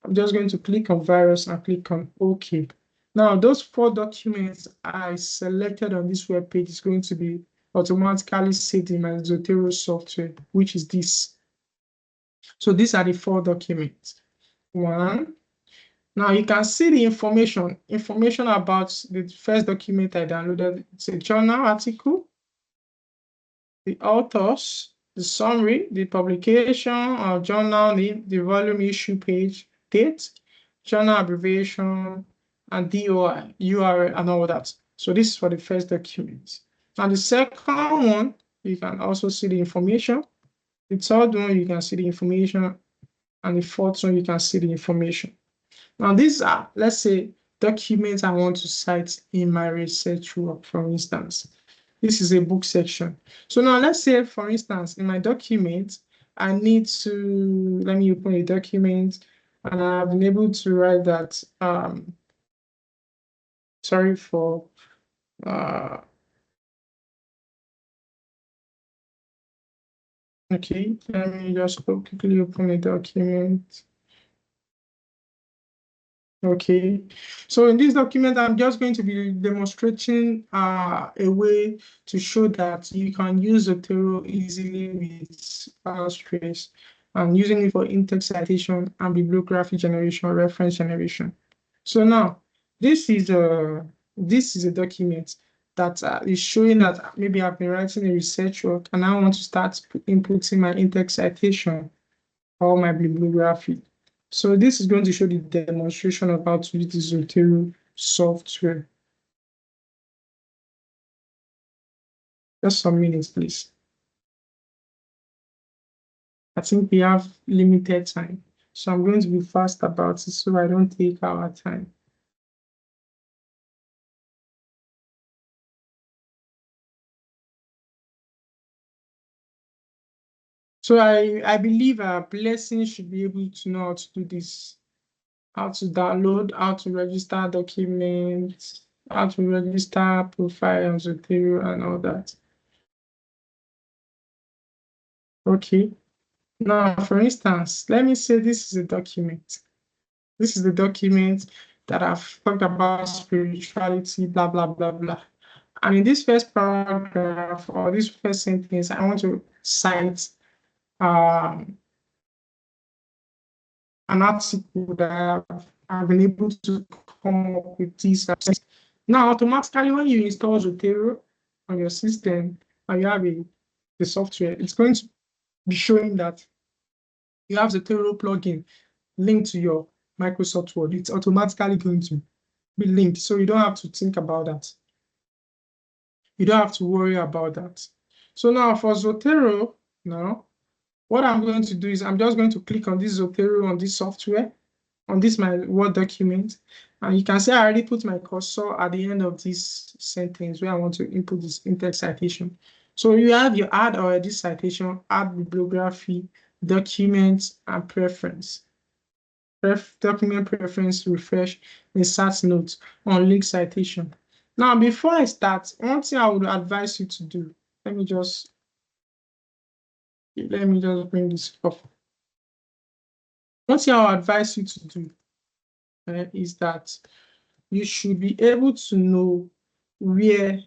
I'm just going to click on virus and click on OK. Now, those 4 documents I selected on this web page is going to be automatically saved in my Zotero software, which is this. So these are the 4 documents. 1. Now you can see the information about the first document I downloaded. It's a journal article, the authors, the summary, the publication or journal name, the volume issue page, date, journal abbreviation, and DOI, URL, and all that. So this is for the first document. Now the second one, you can also see the information. The third one, you can see the information. And the fourth one, you can see the information. Now these are, let's say, documents I want to cite in my research work, for instance. This is a book section. So now let's say, for instance, in my document, I need to, let me open a document, and I've been able to write that, sorry for, okay, let me just quickly open a document. Okay, so in this document, I'm just going to be demonstrating a way to show that you can use Zotero easily with Trace and using it for in-text citation and bibliography generation, reference generation. So now, this is a document that is showing that maybe I've been writing a research work and I want to start inputting my in-text citation or my bibliography. So this is going to show the demonstration of how to use the Zotero software. Just some minutes, please. I think we have limited time, so I'm going to be fast about it so I don't take our time. So I believe Blessing should be able to know how to do this, how to download, how to register documents, how to register profile on Zotero and all that. Okay. Now, for instance, let me say this is a document. This is the document that I've talked about spirituality, blah, blah, blah, blah. And in this first paragraph or this first sentence, I want to cite an article that I've been able to come up with this. Now, automatically, when you install Zotero on your system and you have the software, it's going to be showing that you have Zotero plugin linked to your Microsoft Word. It's automatically going to be linked, so you don't have to think about that. You don't have to worry about that. So now for Zotero, now what I'm going to do is I'm just going to click on this Zotero on this software, on this my Word document, and you can see I already put my cursor at the end of this sentence where I want to input this in-text citation. So you have your add or edit citation, add bibliography, documents, and preference. Document preference, refresh, insert notes on link citation. Now, before I start, one thing I would advise you to do, let me just bring this up. One thing I would advise you to do is that you should be able to know where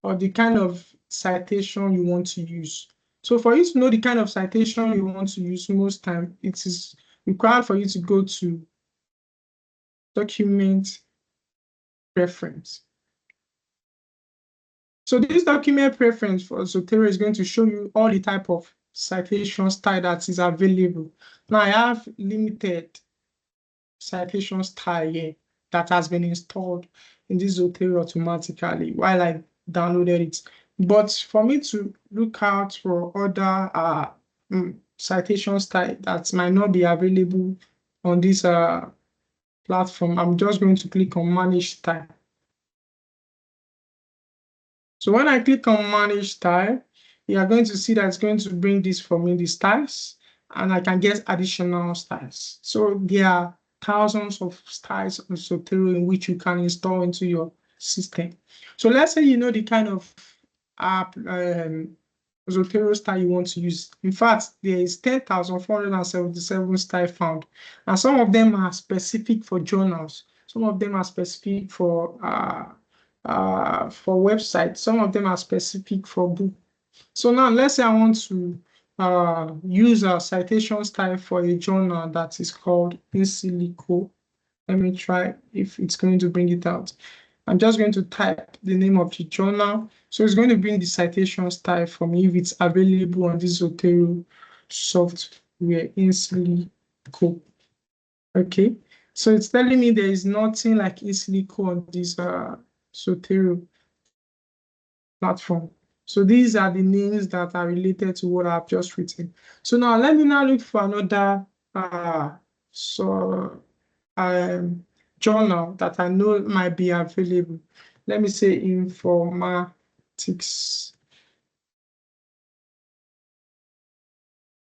or the kind of citation you want to use. So for you to know the kind of citation you want to use, most time it is required for you to go to document preference. So this document preference for Zotero is going to show you all the type of citation style that is available. Now I have limited citation style here that has been installed in this Zotero automatically while I downloaded it. But for me to look out for other citation style that might not be available on this platform, I'm just going to click on Manage Style. So when I click on Manage Style, you are going to see that it's going to bring this for me, the styles, and I can get additional styles. So there are thousands of styles on Zotero in which you can install into your system. So let's say you know the kind of Zotero style you want to use. In fact, there is 10,477 style found, and some of them are specific for journals. Some of them are specific for websites. Some of them are specific for book. So now let's say I want to use a citation style for a journal that is called In Silico. Let me try if it's going to bring it out. I'm just going to type the name of the journal. So it's going to bring the citation style for me if it's available on this Zotero software In Silico. Okay, so it's telling me there is nothing like In Silico on this Zotero platform. So these are the names that are related to what I've just written. So now let me now look for another journal that I know might be available. Let me say informatics.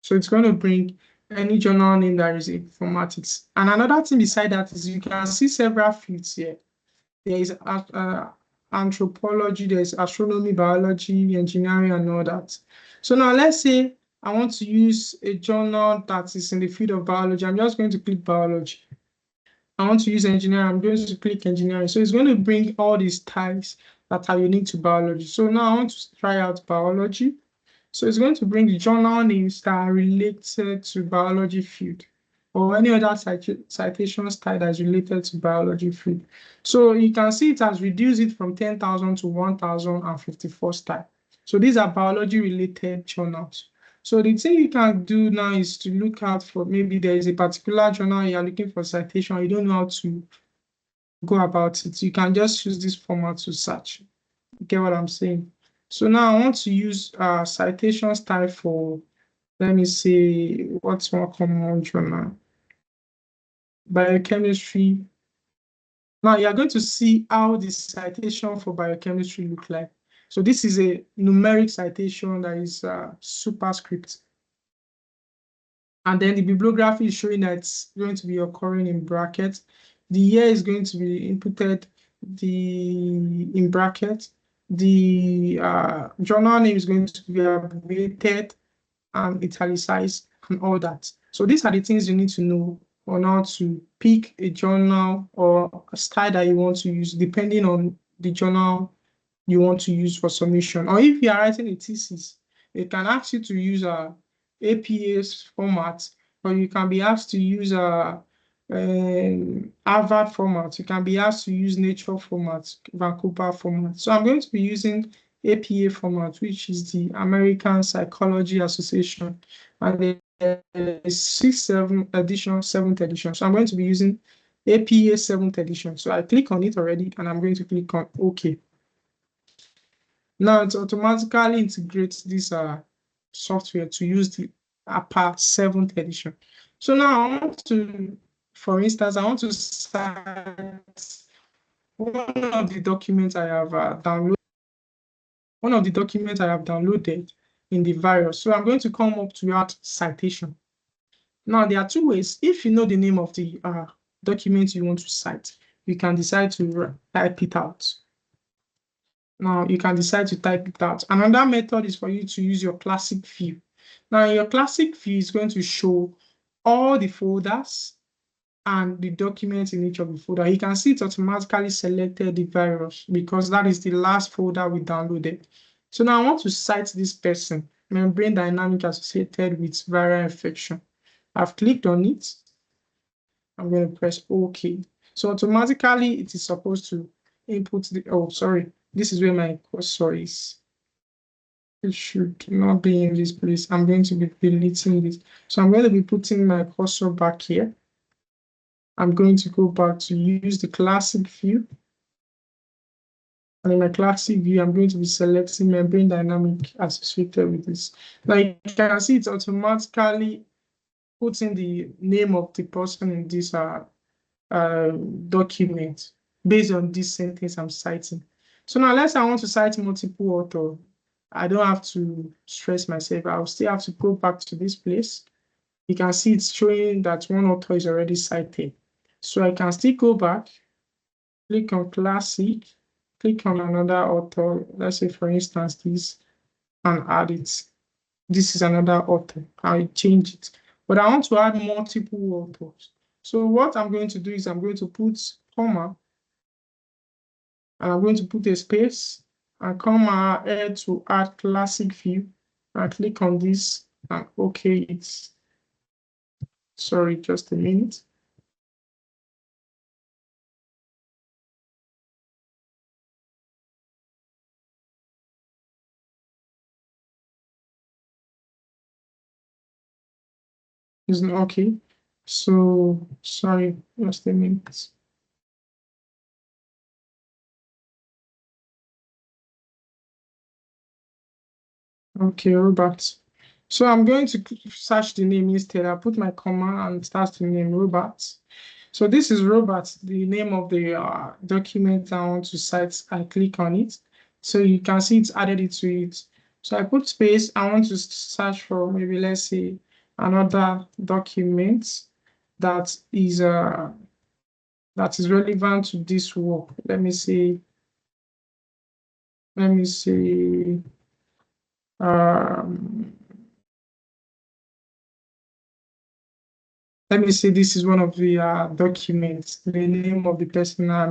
So it's going to bring any journal name that is informatics. And another thing beside that is you can see several fields here. There is anthropology, there's astronomy, biology, engineering, and all that. So now let's say I want to use a journal that is in the field of biology. I'm just going to click biology. I want to use engineering. I'm going to click engineering. So it's going to bring all these types that are unique to biology. So now I want to try out biology. So it's going to bring the journal names that are related to biology field or any other citation style that is related to biology field. So you can see it has reduced it from 10,000 to 1,054 style. So these are biology related journals. So the thing you can do now is to look out for maybe there is a particular journal you're looking for citation, you don't know how to go about it. You can just use this format to search. You get what I'm saying? So now I want to use citation style for, let me see, what's more common journal? Biochemistry. Now you're going to see how the citation for biochemistry look like. So this is a numeric citation that is superscript. And then the bibliography is showing that it's going to be occurring in brackets. The year is going to be inputted in bracket. The journal name is going to be abbreviated and italicized and all that. So these are the things you need to know on how to pick a journal or a style that you want to use depending on the journal you want to use for submission. Or if you are writing a thesis, it can ask you to use a APA's format, or you can be asked to use a Harvard format. You can be asked to use Nature format, Vancouver format. So I'm going to be using APA format, which is the American Psychology Association, and there is 6th edition, 7th edition. So I'm going to be using APA 7th edition. So I click on it already, and I'm going to click on OK. Now it automatically integrates this software to use the APA 7th edition. So now I want to, for instance, I want to cite one of the documents I have downloaded. One of the documents I have downloaded in the virus. So I'm going to come up to add citation. Now there are two ways. If you know the name of the document you want to cite, you can decide to type it out. Now you can decide to type it out. Another method is for you to use your classic view. Now your classic view is going to show all the folders and the documents in each of the folder. You can see it automatically selected the virus because that is the last folder we downloaded. So now I want to cite this person, membrane dynamic associated with viral infection. I've clicked on it. I'm going to press OK. So automatically it is supposed to input the, oh, sorry. This is where my cursor is. It should not be in this place. I'm going to be deleting this. So I'm going to be putting my cursor back here. I'm going to go back to use the classic view. And in my classic view, I'm going to be selecting membrane dynamic associated with this. Now you can see it's automatically putting the name of the person in this document based on this sentence I'm citing. So now let's say I want to cite multiple authors. I don't have to stress myself. I'll still have to go back to this place. You can see it's showing that one author is already cited. So I can still go back, click on classic, click on another author, let's say for instance this, and add it. This is another author. I change it. But I want to add multiple authors. So what I'm going to do is I'm going to put comma, and I'm going to put a space and come ahead to add classic view. I click on this and okay it. Sorry, just a minute. Isn't okay. So sorry, just a minute. Okay, Robert. So I'm going to search the name instead. I put my comma and start the name Robert. So this is Robert, the name of the document I want to cite. I click on it. So you can see it's added it to it. So I put space. I want to search for maybe, let's say, another document that is relevant to this work. Let me see. Um, Let me say this is one of the documents, the name of the person I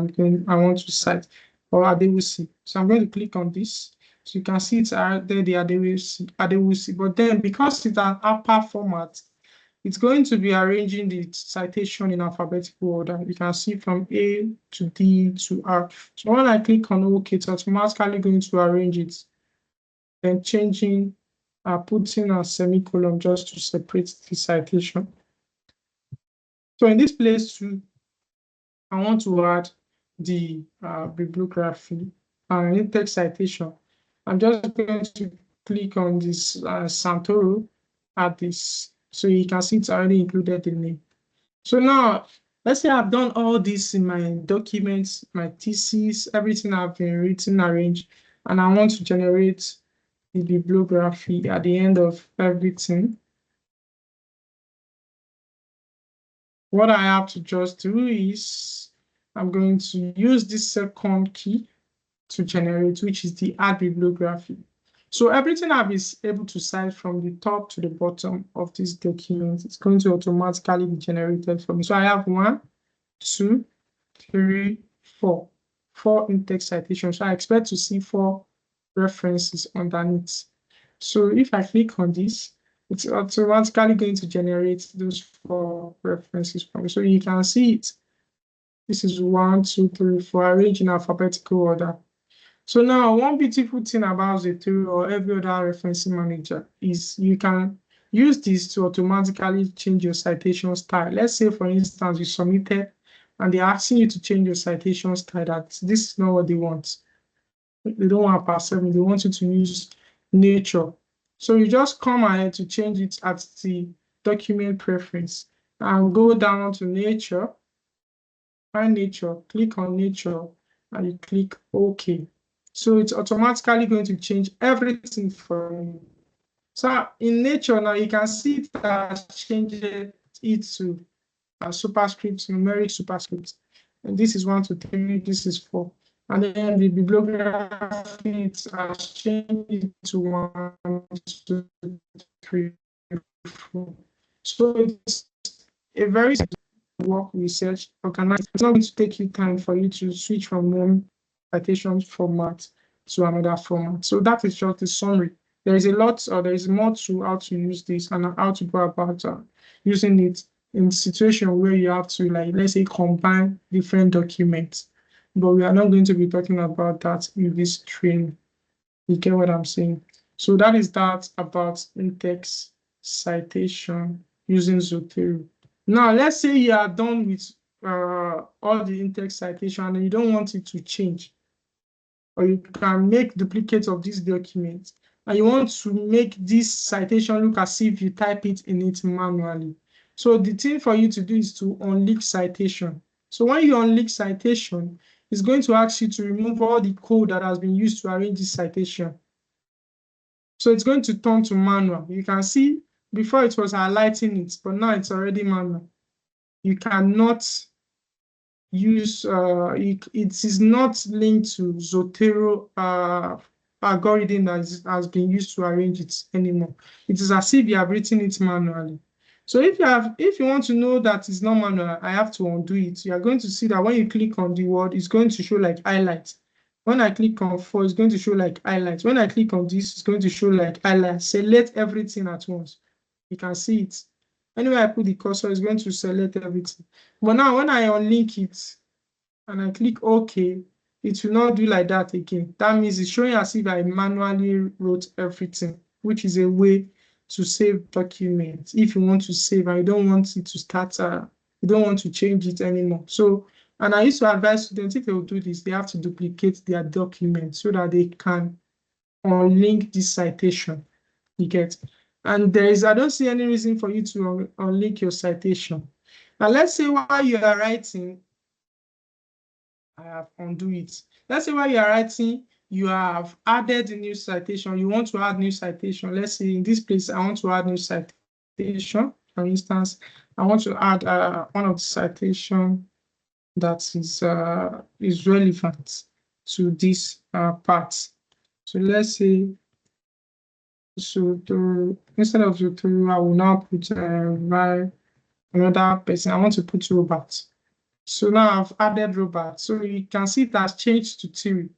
want to cite, or Adewusi. So I'm going to click on this. So you can see it's there, the Adewusi. But then because it's an upper format, it's going to be arranging the citation in alphabetical order. You can see from A to D to R. So when I click on OK, it's automatically going to arrange it. Then putting a semicolon just to separate the citation. So in this place too, I want to add the bibliography and in-text citation. I'm just going to click on this Santoro, add this. So you can see it's already included in it. So now, let's say I've done all this in my documents, my thesis, everything I've been written, arranged, and I want to generate the bibliography at the end of everything. What I have to just do is I'm going to use this second key to generate, which is the add bibliography. So everything I've been able to cite from the top to the bottom of this document, it's going to automatically be generated for me. So I have 1, 2, 3, 4. 4 in-text citations. So I expect to see 4 references underneath. So if I click on this, it's automatically going to generate those 4 references for me. So you can see it. This is 1, 2, 3, 4, arranged in alphabetical order. So now one beautiful thing about Zotero or every other referencing manager is you can use this to automatically change your citation style. Let's say, for instance, you submitted and they're asking you to change your citation style, that this is not what they want. They don't want part 7, they want you to use nature. So you just come ahead to change it at the document preference and go down to nature, find nature, click on nature, and you click OK. So it's automatically going to change everything for you. So in nature now, you can see it has changed it to superscript, numeric superscript. And this is 1 to 3, this is 4. And then the bibliography it has changed it to 1, 2, 3, 4. So it's a very work research organized. It's not going to take you time for you to switch from one citation format to another format. So that is just the summary. There is a lot, or there is more to how to use this and how to go about using it in situation where you have to, like, let's say, combine different documents. But we are not going to be talking about that in this training. You get what I'm saying? So that is that about in-text citation using Zotero. Now, let's say you are done with all the in-text citation and you don't want it to change, or you can make duplicates of this document, and you want to make this citation look as if you type it in it manually. So the thing for you to do is to unlink citation. So when you unlink citation, it's going to ask you to remove all the code that has been used to arrange this citation. So it's going to turn to manual. You can see before it was highlighting it, but now it's already manual. You cannot use it is not linked to Zotero algorithm that has been used to arrange it anymore. It is as if you have written it manually. So if you want to know that it's not manual, I have to undo it. You are going to see that when you click on the word, it's going to show like highlights. When I click on 4, it's going to show like highlights. When I click on this, it's going to show like highlights. Select everything at once. You can see it. Anywhere I put the cursor, it's going to select everything. But now when I unlink it and I click OK, it will not do like that again. That means it's showing as if I manually wrote everything, which is a way to save documents. If you want to save and you don't want it to start, you don't want to change it anymore. So, and I used to advise students, if they will do this, they have to duplicate their document so that they can unlink this citation. You get? And I don't see any reason for you to unlink your citation. Now, let's say while you are writing, I have undo it. Let's say while you are writing, you have added a new citation. You want to add new citation. Let's say in this place, I want to add new citation. For instance, I want to add one of the citation that is relevant to this part. So let's say, instead of Zotero, I will now put another person. I want to put Robert. So now I've added Robert. So you can see it has changed to theory.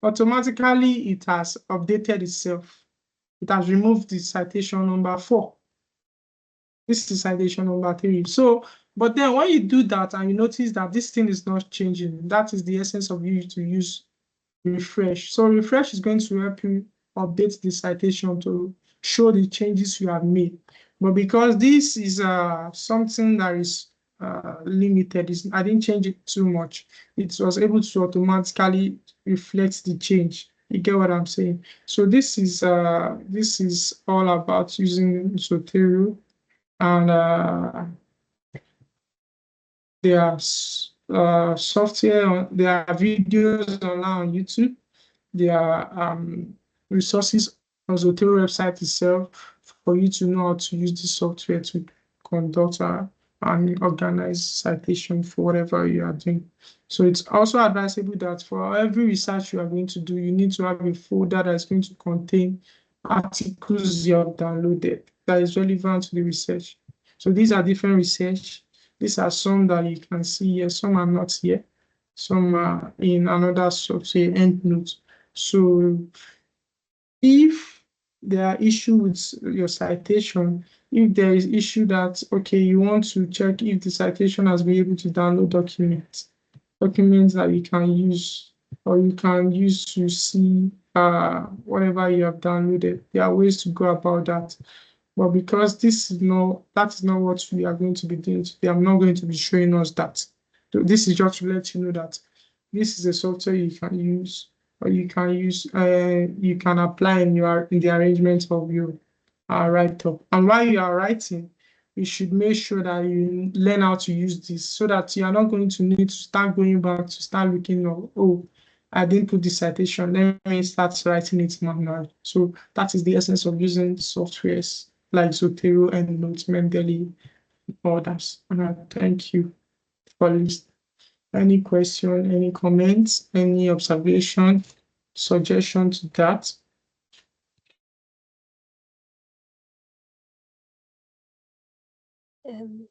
Automatically, it has updated itself. It has removed the citation number 4. This is citation number 3. So, but then when you do that and you notice that this thing is not changing, that is the essence of you to use refresh. So refresh is going to help you update the citation to show the changes you have made. But because this is something that is limited, I didn't change it too much. It was able to automatically reflect the change. You get what I'm saying? So this is all about using Zotero, and there are software, there are videos online on YouTube. There are resources on Zotero website itself for you to know how to use the software to conduct and organize citation for whatever you are doing. So it's also advisable that for every research you are going to do, you need to have a folder that is going to contain articles you have downloaded that is relevant to the research. So these are different research. These are some that you can see here, some are not here, some are in another software EndNote. So if there are issues with your citation, if there is issue that, okay, you want to check if the citation has been able to download documents that you can use, or you can use to see whatever you have downloaded. There are ways to go about that. But because that is not what we are going to be doing today, I'm not going to be showing us that. So this is just to let you know that this is a software you can use, or you can apply in the arrangement of your write-up. And while you are writing, you should make sure that you learn how to use this, so that you are not going to need to start going back to start looking at, oh, I didn't put the citation, let me start writing it manually. So that is the essence of using softwares like Zotero and Notes, Mendeley, others. Thank you for listening. Any question, any comments, any observation, suggestion to that?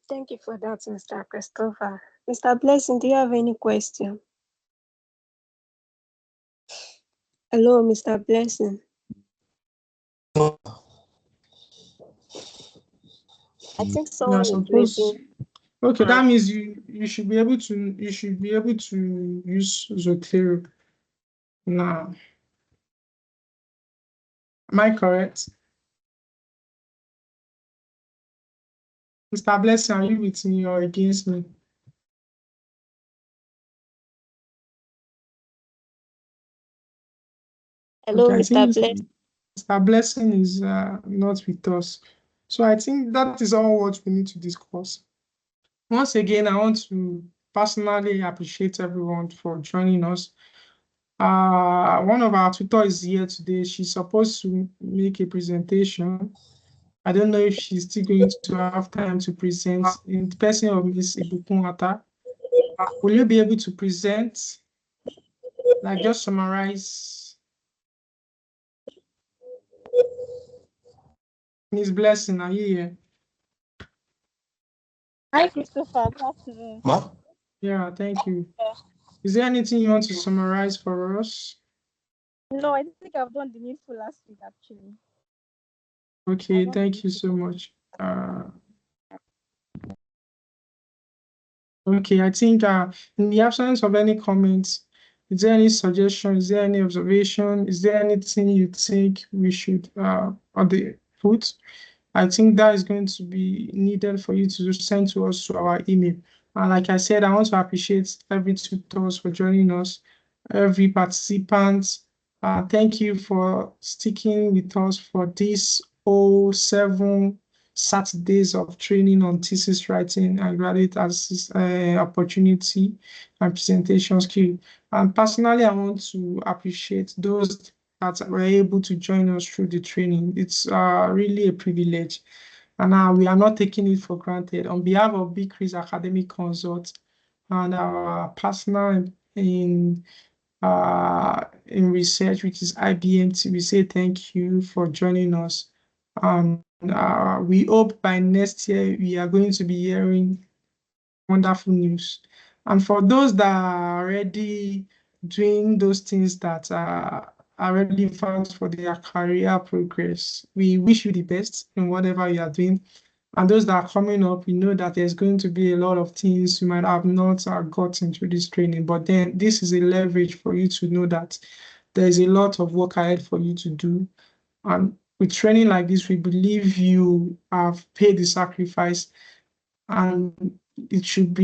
Thank you for that, Mr. Christopher. Mr. Blessing, do you have any question? Hello, Mr. Blessing. I think someone is raising. Okay, that means you should be able to use Zotero now. Am I correct? Mr. Blessing, are you with me or against me? Hello, Okay, I Mr. think Blessing. Mr. Blessing is not with us. So I think that is all what we need to discuss. Once again, I want to personally appreciate everyone for joining us. One of our tutors is here today. She's supposed to make a presentation. I don't know if she's still going to have time to present in the person of Ms. Ibukun Ata. Will you be able to present? Like, just summarize. Miss Blessing, are you here? Hi, Christopher. Good afternoon. Ma? Yeah, thank you. Is there anything you want to summarize for us? No, I think I've done the needful last week, actually. Okay, thank you so much. Okay, I think in the absence of any comments, is there any suggestion? Is there any observation? Is there anything you think we should on the put? I think that is going to be needed for you to send to us to our email. And like I said, I want to appreciate every tutors for joining us, every participant. Thank you for sticking with us for this 7 Saturdays of training on thesis writing and graduate assist, opportunity and presentation skill. And personally, I want to appreciate those that were able to join us through the training. It's really a privilege, and we are not taking it for granted. On behalf of B.Khrease Academic Consult and our partner in research, which is IBMT, we say thank you for joining us. We hope by next year we are going to be hearing wonderful news. And for those that are already doing those things that are relevant for their career progress, we wish you the best in whatever you are doing. And those that are coming up, we know that there's going to be a lot of things you might have not gotten through this training, but then this is a leverage for you to know that there's a lot of work ahead for you to do. And with training like this, we believe you have paid the sacrifice, and it should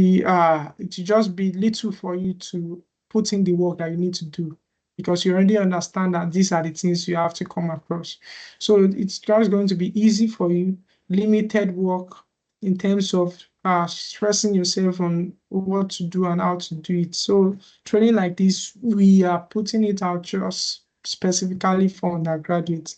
just be little for you to put in the work that you need to do, because you already understand that these are the things you have to come across. So it's just going to be easy for you, limited work in terms of stressing yourself on what to do and how to do it. So training like this, we are putting it out just specifically for undergraduates.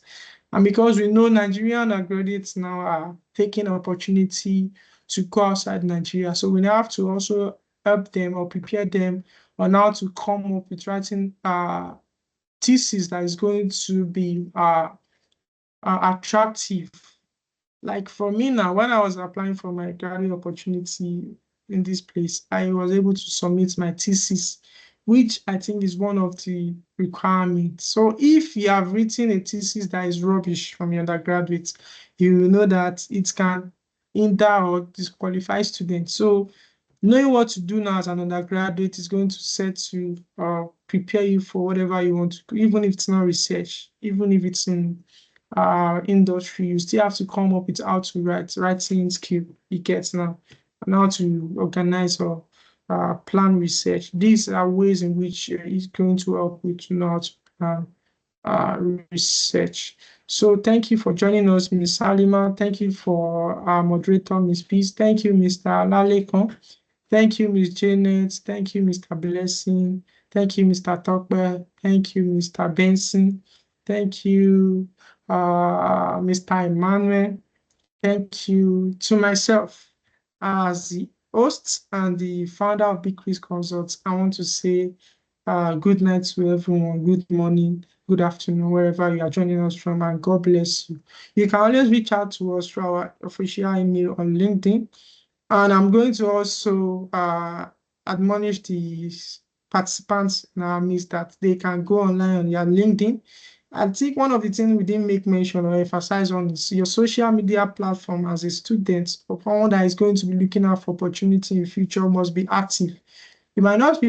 And because we know Nigerian undergraduates now are taking opportunity to go outside Nigeria, so we now have to also help them or prepare them on how to come up with writing thesis that is going to be attractive. Like for me now, when I was applying for my graduate opportunity in this place, I was able to submit my thesis, which I think is one of the requirements. So if you have written a thesis that is rubbish from your undergraduate, you will know that it can hinder or disqualify students. So knowing what to do now as an undergraduate is going to set you prepare you for whatever you want to do, even if it's not research, even if it's in industry, you still have to come up with how to writing skill you get now, and how to organize or plan research. These are ways in which it's going to help you to know how to plan research. So thank you for joining us, Ms. Salima. Thank you for our moderator, Ms. Peace. Thank you, Mr. Lalekon. Thank you, Ms. Janet. Thank you, Mr. Blessing. Thank you, Mr. Tokwe. Thank you, Mr. Benson. Thank you, Mr. Emmanuel. Thank you to myself as the host and the founder of B.Khrease Consults. I want to say good night to everyone, good morning, good afternoon, wherever you are joining us from, and God bless you. You can always reach out to us through our official email on LinkedIn. And I'm going to also admonish the participants in our midst that they can go online on their LinkedIn. I think one of the things we didn't make mention or emphasize on is your social media platform as a student or someone that is going to be looking out for opportunity in the future must be active. You might not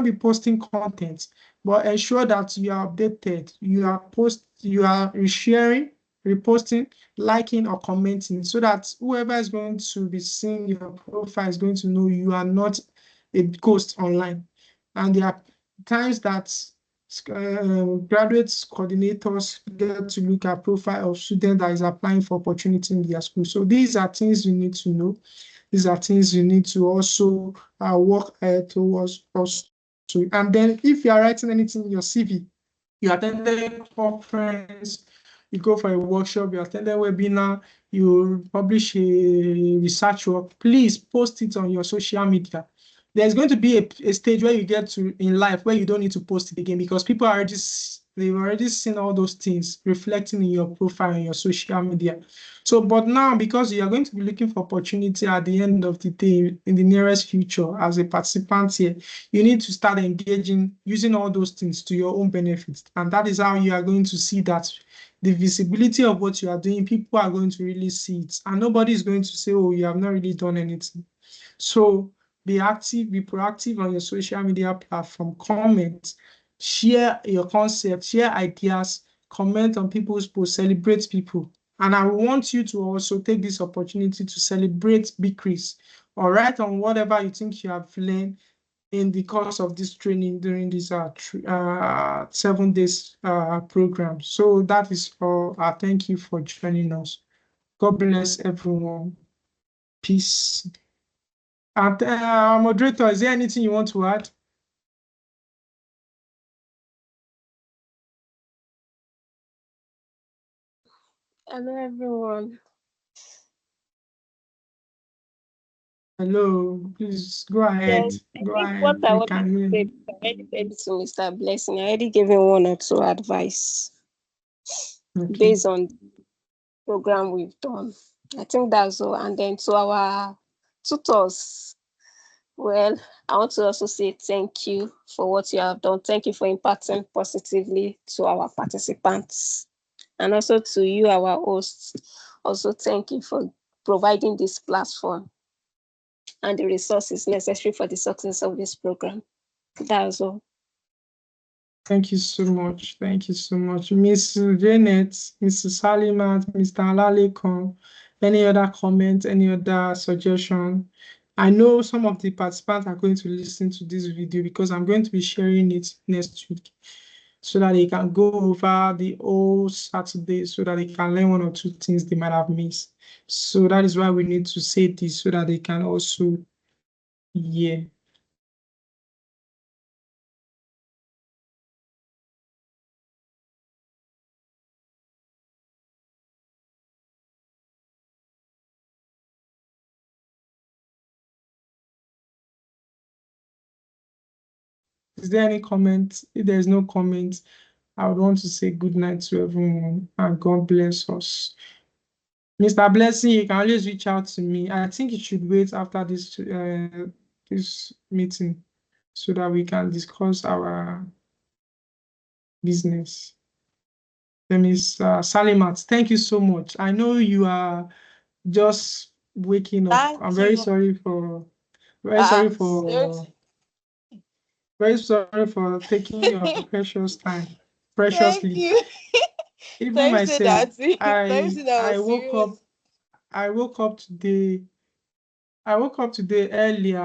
be posting content, but ensure that you are updated. You are sharing, reposting, liking, or commenting, so that whoever is going to be seeing your profile is going to know you are not a ghost online. And there are times that graduate coordinators get to look at profile of student that is applying for opportunity in their school. So these are things you need to know. These are things you need to also work towards also. And then if you are writing anything in your CV, you attended a conference, you go for a workshop, you attended a webinar, you publish a research work, please post it on your social media. there's going to be a stage where you get to in life where you don't need to post it again because people are already they've already seen all those things reflecting in your profile and your social media. So, but now because you are going to be looking for opportunity at the end of the day in the nearest future as a participant here, you need to start engaging using all those things to your own benefit, and that is how you are going to see that the visibility of what you are doing, people are going to really see it, and nobody is going to say, oh, you have not really done anything. So be active, be proactive on your social media platform, comment, share your concept, share ideas, comment on people's posts, celebrate people. And I want you to also take this opportunity to celebrate B.Khrease or write on whatever you think you have learned in the course of this training during this 7 days program. So that is all. Thank you for joining us. God bless everyone. Peace. And moderator, is there anything you want to add? Hello, everyone. Hello, please go Yes, ahead. I Go think what ahead. I We wanted can to hear say, you. I already said it to Mr. Blessing. I already gave him one or two advice Okay. based on the program we've done. I think that's all. And then to our tutors, well, I want to also say thank you for what you have done. Thank you for impacting positively to our participants. And also to you, our hosts. Also, thank you for providing this platform and the resources necessary for the success of this program. That's all. Thank you so much. Thank you so much. Miss Janet, Mrs. Salimat, Mr. Alalekon, any other comment, any other suggestion? I know some of the participants are going to listen to this video because I'm going to be sharing it next week so that they can go over the whole Saturday so that they can learn one or two things they might have missed. So that is why we need to say this so that they can also hear. Is there any comment? If there's no comment, I would want to say good night to everyone and God bless us. Mr. Blessing, you can always reach out to me. I think you should wait after this meeting so that we can discuss our business. Miss Salimat, thank you so much. I know you are just waking up. I'm Thank you. very sorry Seriously. taking your precious time Thank preciously. you. Even Thanks say myself, that. Thanks say that I was woke serious. up I woke up today earlier